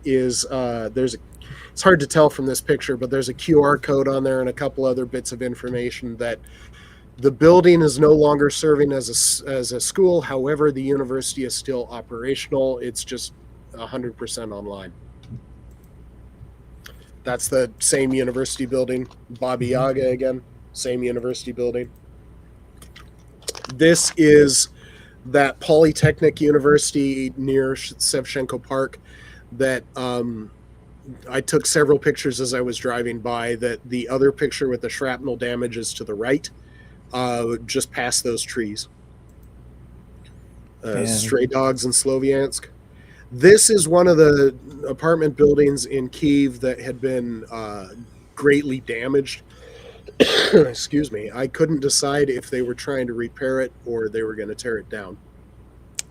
is it's hard to tell from this picture, but there's a QR code on there and a couple other bits of information that the building is no longer serving as a school. However, the university is still operational. It's just 100% online. That's the same university building. Baba Yaga again, same university building. This is that Polytechnic University near Shevchenko Park that I took several pictures as I was driving by. That the other picture with the shrapnel damage is to the right, just past those trees. Stray dogs in Slovyansk. This is one of the apartment buildings in Kyiv that had been greatly damaged. Excuse me. I couldn't decide if they were trying to repair it or they were going to tear it down.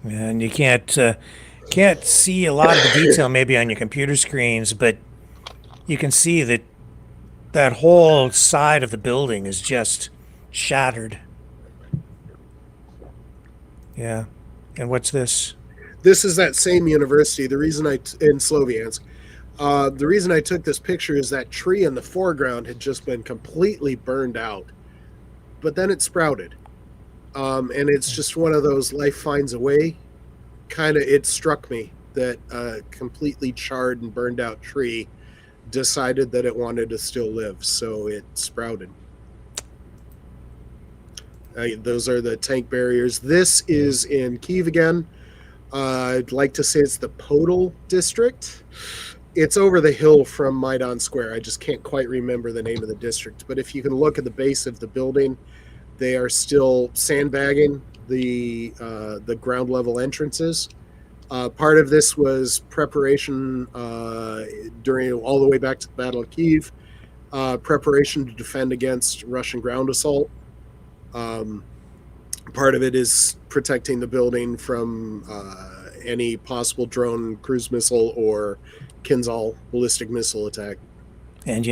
And you can't see a lot of the detail maybe on your computer screens, but you can see that whole side of the building is just shattered. Yeah. And what's this? This is that same university. The reason in Slovyansk, the reason I took this picture is that tree in the foreground had just been completely burned out, but then it sprouted. And it's just one of those life finds a way. It struck me that a completely charred and burned out tree decided that it wanted to still live, so it sprouted. Those are the tank barriers. This is in Kyiv again. I'd like to say it's the Podol district. It's over the hill from Maidan Square. I just can't quite remember the name of the district. But if you can look at the base of the building, they are still sandbagging the ground level entrances. Part of this was preparation during all the way back to the Battle of Kyiv, preparation to defend against Russian ground assault. Part of it is protecting the building from any possible drone cruise missile or Kinzhal ballistic missile attack. And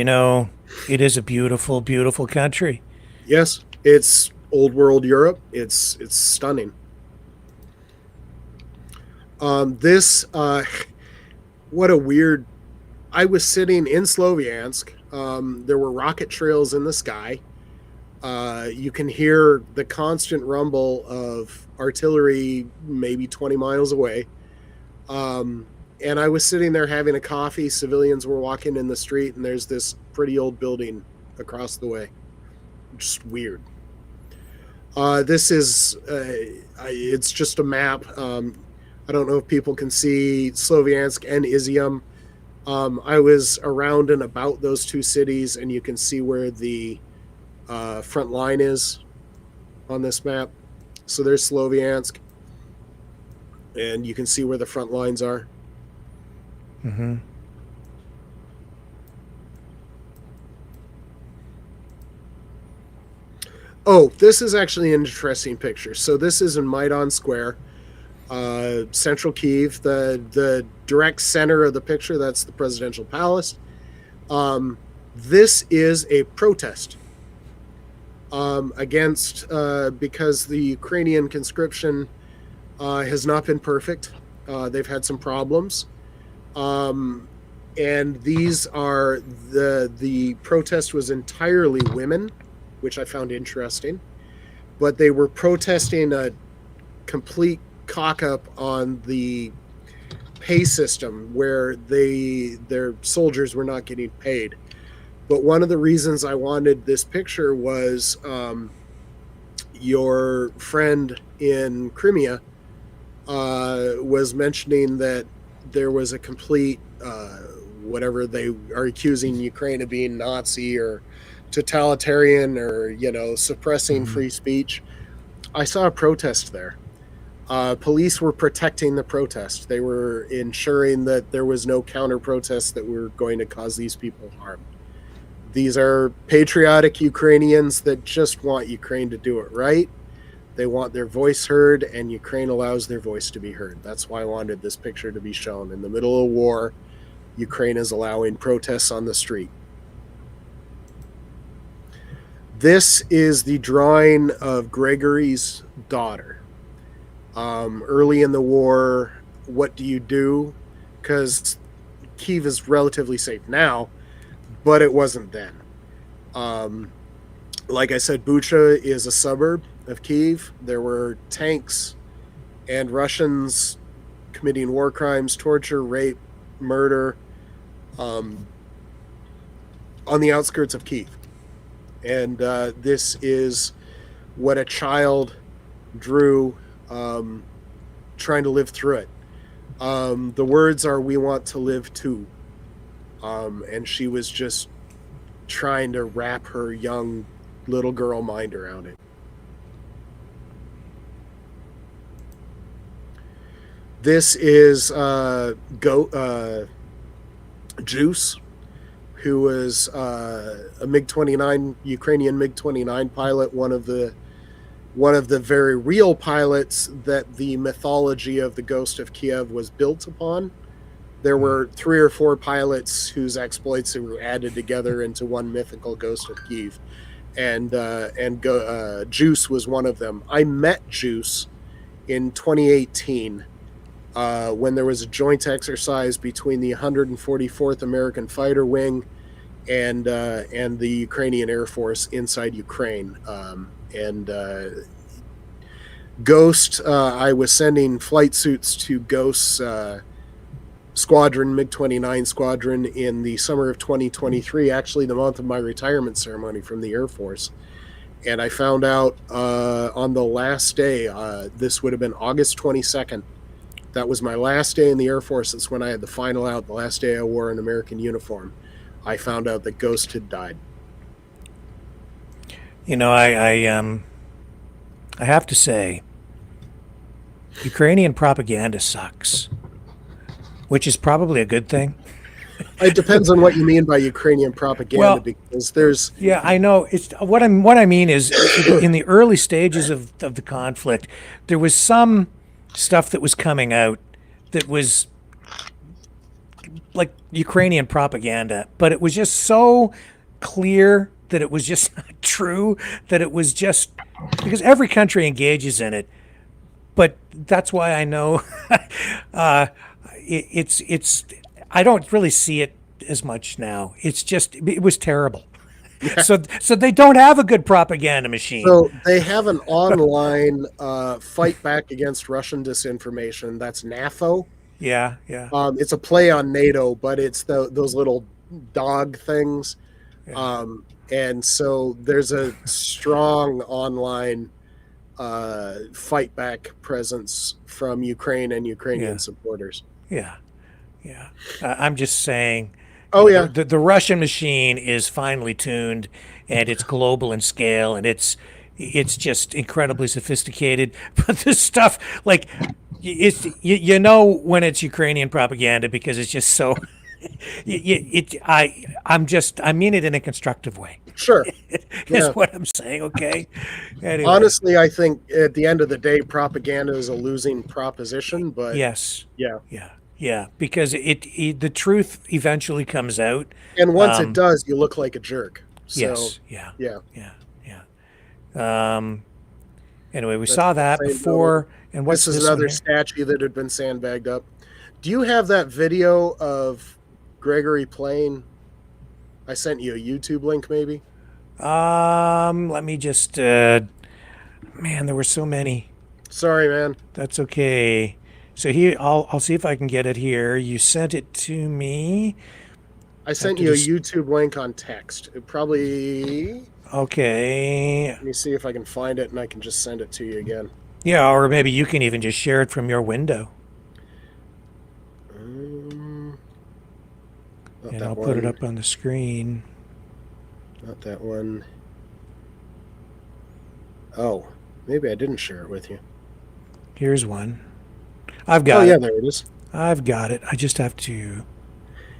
it is a beautiful, beautiful country. Yes, it's old world Europe. It's stunning. This what a weird. I was sitting in Slovyansk. There were rocket trails in the sky. You can hear the constant rumble of artillery maybe 20 miles away. And I was sitting there having a coffee. Civilians were walking in the street, and there's this pretty old building across the way. Just weird. This is, it's just a map. I don't know if people can see Slovyansk and Izium. I was around and about those two cities, and you can see where the front line is on this map. So there's Slovyansk, and you can see where the front lines are. Mm-hmm. Oh, this is actually an interesting picture. So this is in Maidan Square, central Kyiv, the direct center of the picture. That's the presidential palace. This is a protest against, because the Ukrainian conscription has not been perfect. They've had some problems. And these are the protest was entirely women, which I found interesting, but they were protesting a complete cock up on the pay system where their soldiers were not getting paid. But one of the reasons I wanted this picture was your friend in Crimea was mentioning that there was a complete whatever they are accusing Ukraine of being Nazi or totalitarian or suppressing free speech. I saw a protest there. Police were protecting the protest. They were ensuring that there was no counter protests that were going to cause these people harm. These are patriotic Ukrainians that just want Ukraine to do it right. They want their voice heard, and Ukraine allows their voice to be heard. That's why I wanted this picture to be shown. In the middle of war, Ukraine is allowing protests on the street. This is the drawing of Gregory's daughter. Early in the war, what do you do? Because Kyiv is relatively safe now, but it wasn't then. Like I said, Bucha is a suburb of Kyiv. There were tanks and Russians committing war crimes, torture, rape, murder on the outskirts of Kyiv. And this is what a child drew trying to live through it. The words are, "We want to live too." And she was just trying to wrap her young little girl mind around it. This is Juice, who was a MiG-29 Ukrainian MiG-29 pilot, one of the very real pilots that the mythology of the Ghost of Kiev was built upon. There were 3 or 4 pilots whose exploits were added together into one mythical Ghost of Kiev, and Juice was one of them. I met Juice in 2018 when there was a joint exercise between the 144th American Fighter Wing and the Ukrainian Air Force inside Ukraine. Ghost, I was sending flight suits to Ghost's squadron, MiG-29 squadron, in the summer of 2023, actually the month of my retirement ceremony from the Air Force. And I found out on the last day, this would have been August 22nd. That was my last day in the Air Force. That's when I had the final out, the last day I wore an American uniform. I found out that Ghost had died. I have to say, Ukrainian propaganda sucks, which is probably a good thing. It depends on what you mean by Ukrainian propaganda, because there's... Yeah, I know. It's what I mean is, in the early stages of the conflict, there was some stuff that was coming out that was like Ukrainian propaganda, but it was just so clear that it was just not true, that it was just because every country engages in it. But that's why I know it's I don't really see it as much now. It was terrible. So they don't have a good propaganda machine. So they have an online fight back against Russian disinformation. That's NAFO. Yeah. It's a play on NATO, but it's those little dog things. Yeah. And so there's a strong online fight back presence from Ukraine and Ukrainian supporters. Yeah. I'm just saying. Oh, yeah. The Russian machine is finely tuned, and it's global in scale, and it's just incredibly sophisticated. But this stuff, like, you know when it's Ukrainian propaganda because it's just so. I mean it in a constructive way. Sure. Is what I'm saying. Okay. Anyway. Honestly, I think at the end of the day, propaganda is a losing proposition. But yes. Yeah, because the truth eventually comes out, and once it does, you look like a jerk. So, yes, yeah. Anyway, we That's saw that the same before, and what's this is one another here? statue that had been sandbagged up. Do you have that video of Gregory playing? I sent you a YouTube link, maybe. Let me just. Man, there were so many. Sorry, man. That's okay. So here, I'll see if I can get it here. You sent it to me. I sent you a YouTube link on text. It probably. Okay. Let me see if I can find it, and I can just send it to you again. Yeah, or maybe you can even just share it from your window. And I'll put it up on the screen. Not that one. Oh, maybe I didn't share it with you. Here's one. I've got it. Oh, yeah, there it is. I've got it. I just have to...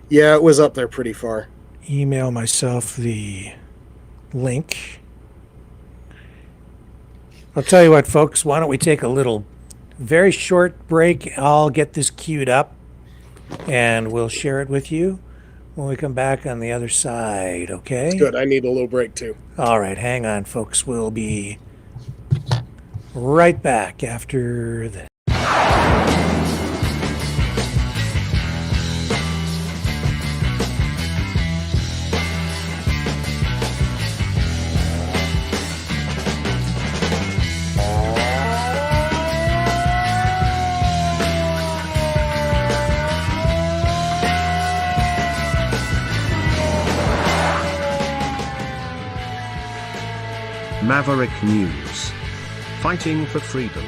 Yeah, it was up there pretty far. Email myself the link. I'll tell you what, folks. Why don't we take a little, very short break. I'll get this queued up, and we'll share it with you when we come back on the other side, okay? It's good. I need a little break, too. All right. Hang on, folks. We'll be right back after this. Maverick News. Fighting for freedom.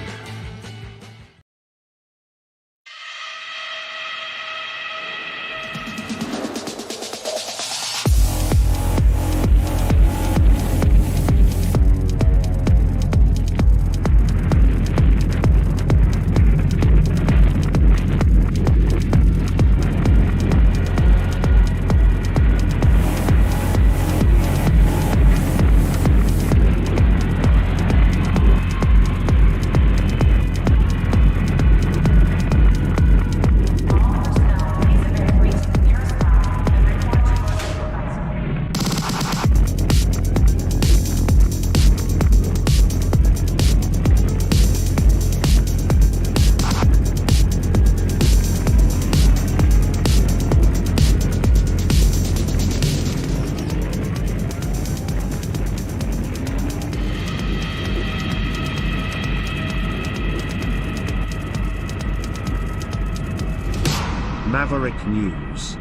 Maverick News.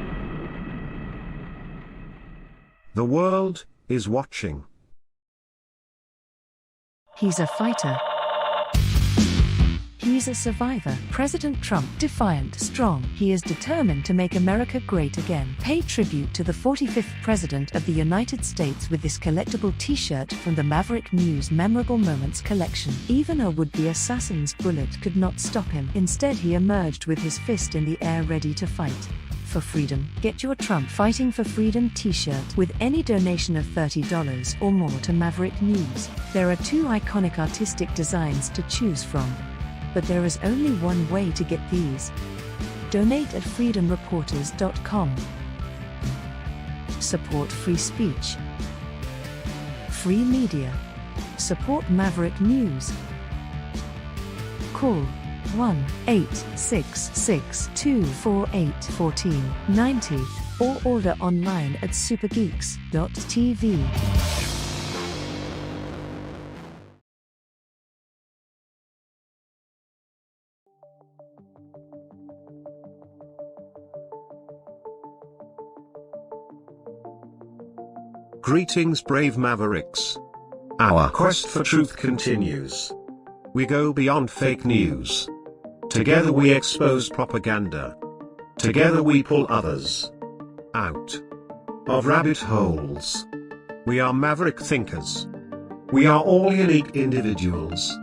The world is watching. He's a fighter. He's a survivor. President Trump, defiant, strong. He is determined to make America great again. Pay tribute to the 45th President of the United States with this collectible t-shirt from the Maverick News Memorable Moments collection. Even a would-be assassin's bullet could not stop him. Instead, he emerged with his fist in the air ready to fight. For freedom. Get your Trump Fighting for Freedom t-shirt with any donation of $30 or more to Maverick News. There are two iconic artistic designs to choose from. But there is only one way to get these. Donate at freedomreporters.com. Support free speech, free media, Support Maverick News. Call 1-866-248-1490 or order online at supergeeks.tv. Greetings, brave Mavericks. Our quest for truth continues. We go beyond fake news. Together we expose propaganda. Together we pull others out of rabbit holes. We are maverick thinkers. We are all unique individuals,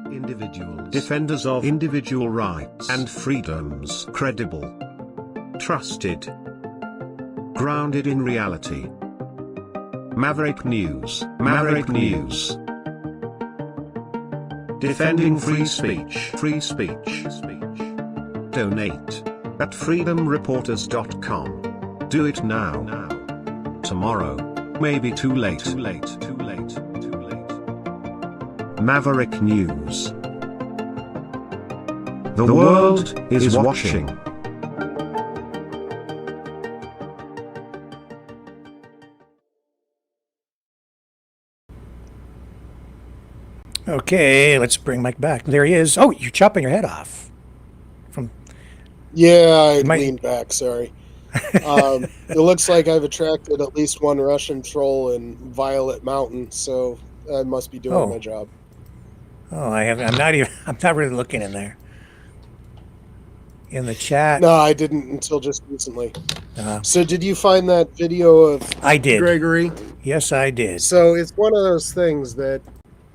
defenders of individual rights and freedoms, credible, trusted, grounded in reality. Maverick News, Maverick News. Defending free speech, Donate at freedomreporters.com. Do it now. Tomorrow may be too late. Maverick News. The world is watching. Okay, let's bring Mike back. There he is. Oh, you're chopping your head off. Yeah, I leaned back, sorry. It looks like I've attracted at least one Russian troll in Violet Mountain, so I must be doing my job. Oh, I'm not really looking in there. In the chat. No, I didn't until just recently. So did you find that video of I did. Gregory? Yes, I did. So it's one of those things that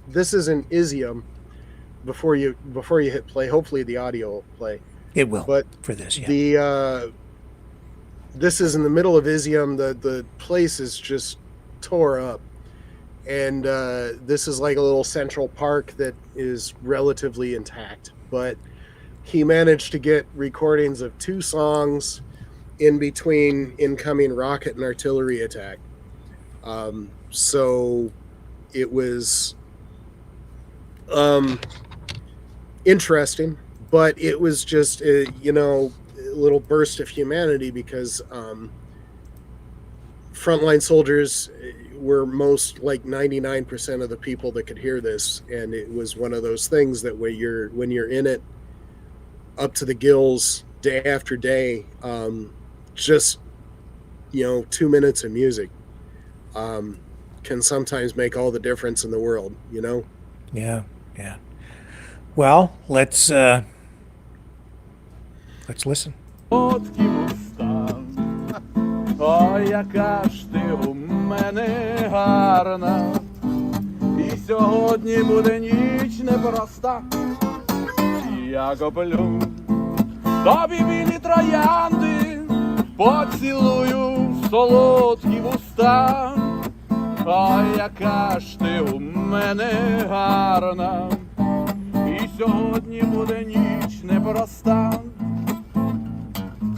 this is an idiom before you hit play. Hopefully the audio will play. It will. But for this, yeah. This is in the middle of Izium. The place is just tore up. And this is like a little central park that is relatively intact. But he managed to get recordings of 2 songs in between incoming rocket and artillery attack. So it was interesting, but it was just a little burst of humanity because frontline soldiers were most like 99% of the people that could hear this, and it was one of those things that when you're in it up to the gills day after day, just 2 minutes of music can sometimes make all the difference in the world, Yeah. Well, let's listen. О, яка ж ти у мене гарна, і сьогодні буде ніч непроста. Я коплю тобі білі троянди, поцілую в солодкі вуста. Ой, яка ж ти у мене гарна, і сьогодні буде ніч непроста.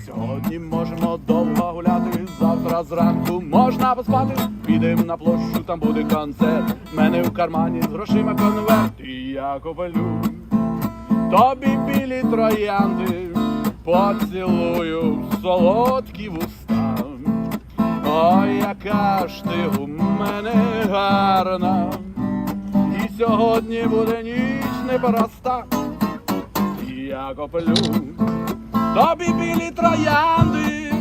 Сьогодні можемо довго гуляти, завтра зранку можна поспати. Підем на площу, там буде концерт, мене в кармані з грошима конверт. І я куплю тобі білі троянди, поцілую в солодкі вуста. Ой, яка ж ти у мене гарна, і сьогодні буде ніч непроста. Я куплю тобі білі троянди,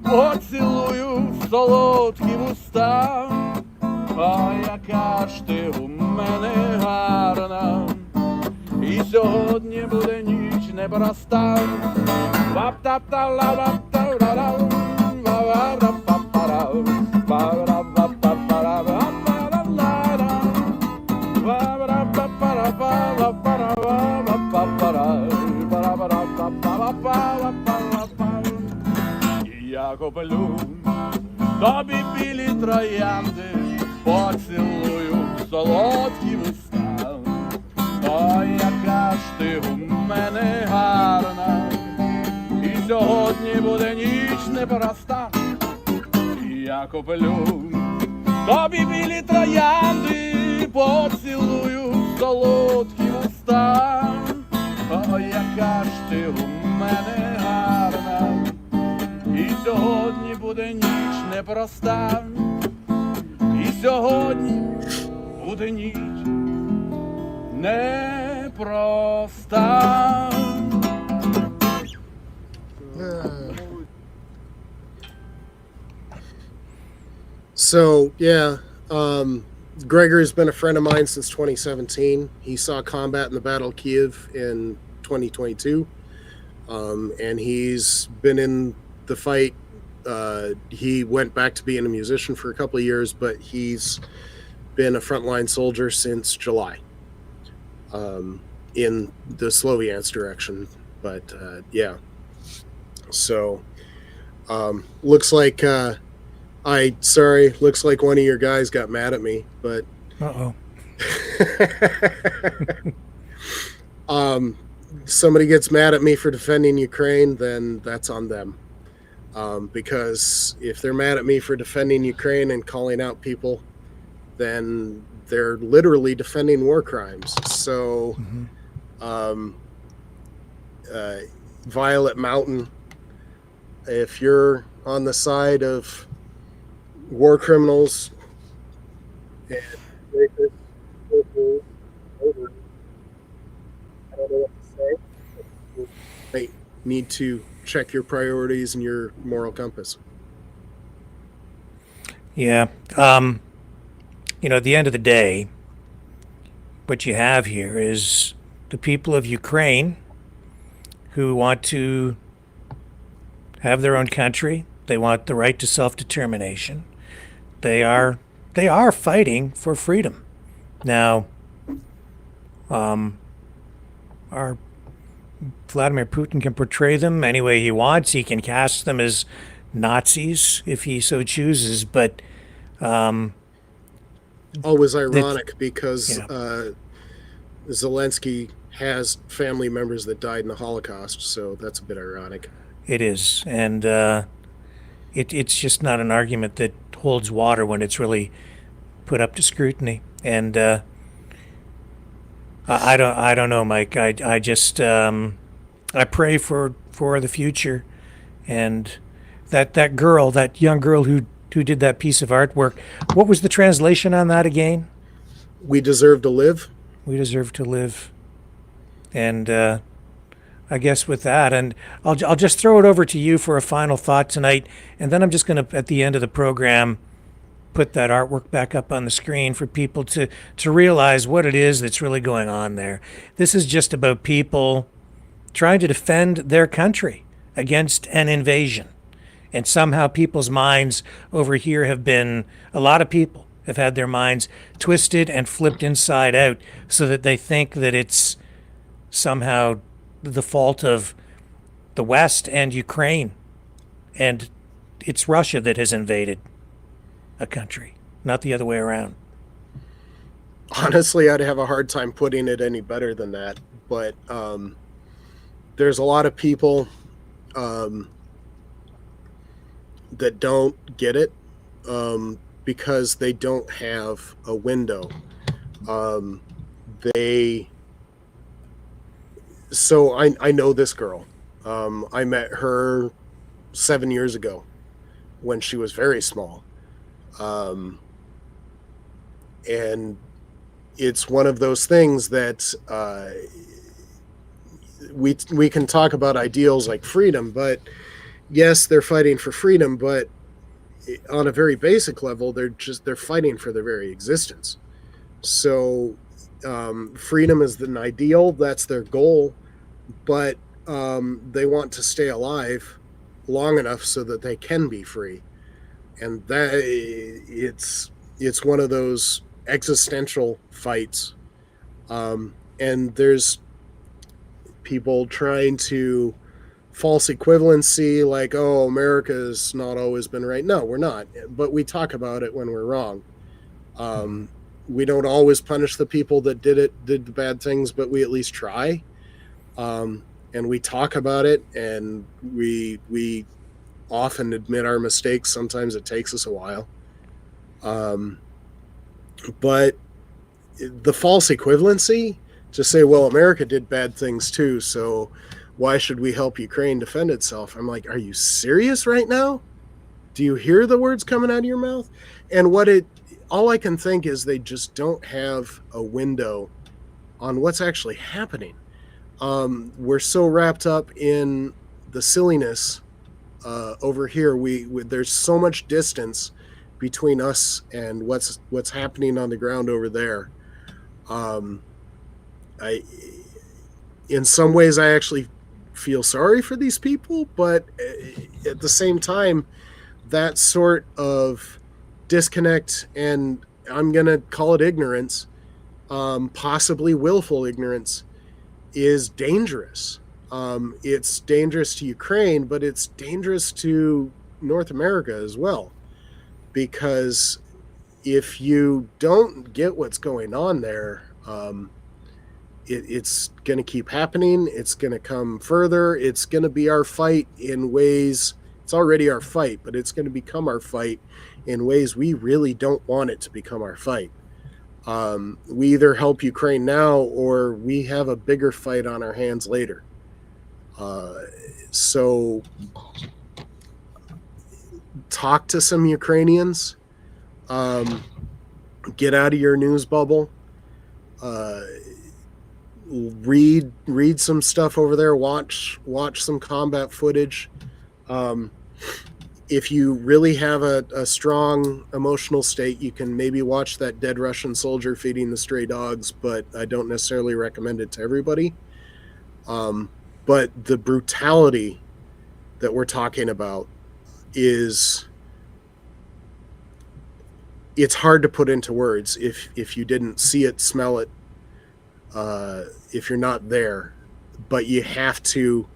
поцілую в солодкі вуста. Ой, яка ж ти у мене гарна, і сьогодні буде ніч непроста. Я куплю тобі білі троянди, поцілую в солодкі вуста. Ой, яка ж ти у мене гарна, і сьогодні буде ніч непроста. Я куплю тобі білі троянди, поцілую солодкі вуста, о, яка ж ти у мене гарна, і сьогодні буде ніч непроста, і сьогодні буде ніч непроста. So, yeah, Gregor's been a friend of mine since 2017. He saw combat in the Battle of Kiev in 2022, and he's been in the fight. He went back to being a musician for a couple of years, but he's been a frontline soldier since July in the Slovyansk direction. But, yeah. So, looks like... looks like one of your guys got mad at me, but somebody gets mad at me for defending Ukraine, then that's on them. Because if they're mad at me for defending Ukraine and calling out people, then they're literally defending war crimes. So, Violet Mountain, if you're on the side of war criminals and rapists, I don't know what to say. You might need to check your priorities and your moral compass. Yeah. At the end of the day, what you have here is the people of Ukraine who want to have their own country. They want the right to self-determination. They are fighting for freedom. Now, our Vladimir Putin can portray them any way he wants. He can cast them as Nazis if he so chooses. But always ironic because Zelensky has family members that died in the Holocaust, so that's a bit ironic. It is, and it's just not an argument that holds water when it's really put up to scrutiny. And I don't know, Mike. I just I pray for the future, and that young girl who did that piece of artwork. What was the translation on that again? We deserve to live. We deserve to live, and I guess with that, and I'll just throw it over to you for a final thought tonight, and then I'm just going to, at the end of the program, put that artwork back up on the screen for people to realize what it is that's really going on there. This is just about people trying to defend their country against an invasion. And somehow people's minds over here a lot of people have had their minds twisted and flipped inside out so that they think that it's somehow the fault of the West and Ukraine, and it's Russia that has invaded a country, not the other way around. Honestly, I'd have a hard time putting it any better than that, but there's a lot of people that don't get it because they don't have a window. So I know this girl. I met her 7 years ago when she was very small. And it's one of those things that we can talk about ideals like freedom, but yes, they're fighting for freedom, but on a very basic level, they're fighting for their very existence. So freedom is an ideal, that's their goal, but they want to stay alive long enough so that they can be free. And that it's one of those existential fights. And there's people trying to false equivalency, like, oh, America's not always been right. No, we're not. But we talk about it when we're wrong. We don't always punish the people that did the bad things, but we at least try. And we talk about it, and we often admit our mistakes. Sometimes it takes us a while. But the false equivalency to say, well, America did bad things too, so why should we help Ukraine defend itself? I'm like, are you serious right now? Do you hear the words coming out of your mouth? And all I can think is they just don't have a window on what's actually happening. We're so wrapped up in the silliness over here. There's so much distance between us and what's happening on the ground over there. In some ways, I actually feel sorry for these people, but at the same time, that sort of disconnect, and I'm going to call it ignorance, possibly willful ignorance, is dangerous. It's dangerous to Ukraine, but it's dangerous to North America as well. Because if you don't get what's going on there, it's going to keep happening. It's going to come further. It's going to be our fight in ways. It's already our fight, but it's going to become our fight in ways we really don't want it to become our fight. We either help Ukraine now or we have a bigger fight on our hands later. So talk to some Ukrainians. Get out of your news bubble. Read some stuff over there. Watch some combat footage. If you really have a strong emotional state, you can maybe watch that dead Russian soldier feeding the stray dogs, but I don't necessarily recommend it to everybody. But the brutality that we're talking about it's hard to put into words if you didn't see it, smell it, if you're not there. But you have to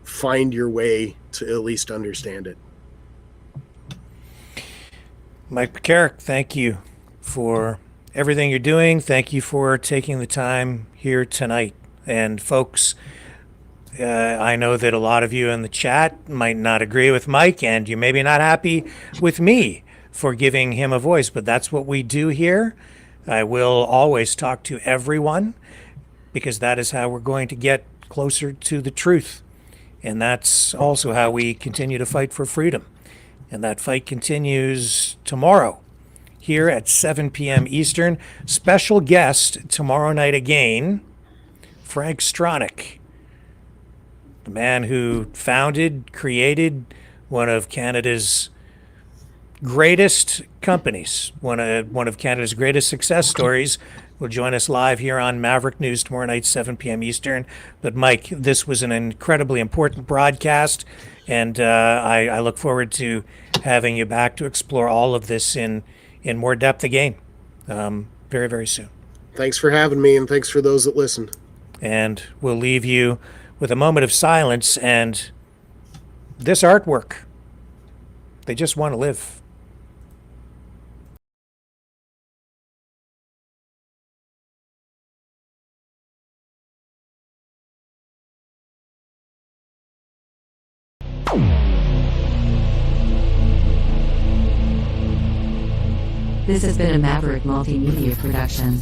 find your way to at least understand it. Mike Pekarek, thank you for everything you're doing. Thank you for taking the time here tonight. And folks, I know that a lot of you in the chat might not agree with Mike, and you may be not happy with me for giving him a voice, but that's what we do here. I will always talk to everyone because that is how we're going to get closer to the truth. And that's also how we continue to fight for freedom. And that fight continues tomorrow here at 7 p.m. Eastern. Special guest tomorrow night again, Frank Stronach, the man who founded, created one of Canada's greatest companies, one of Canada's greatest success stories, will join us live here on Maverick News tomorrow night, 7 p.m. Eastern. But Mike, this was an incredibly important broadcast, and I look forward to having you back to explore all of this in more depth again very, very soon. Thanks for having me, and thanks for those that listened. And we'll leave you with a moment of silence and this artwork. They just want to live. This has been a Maverick Multimedia production.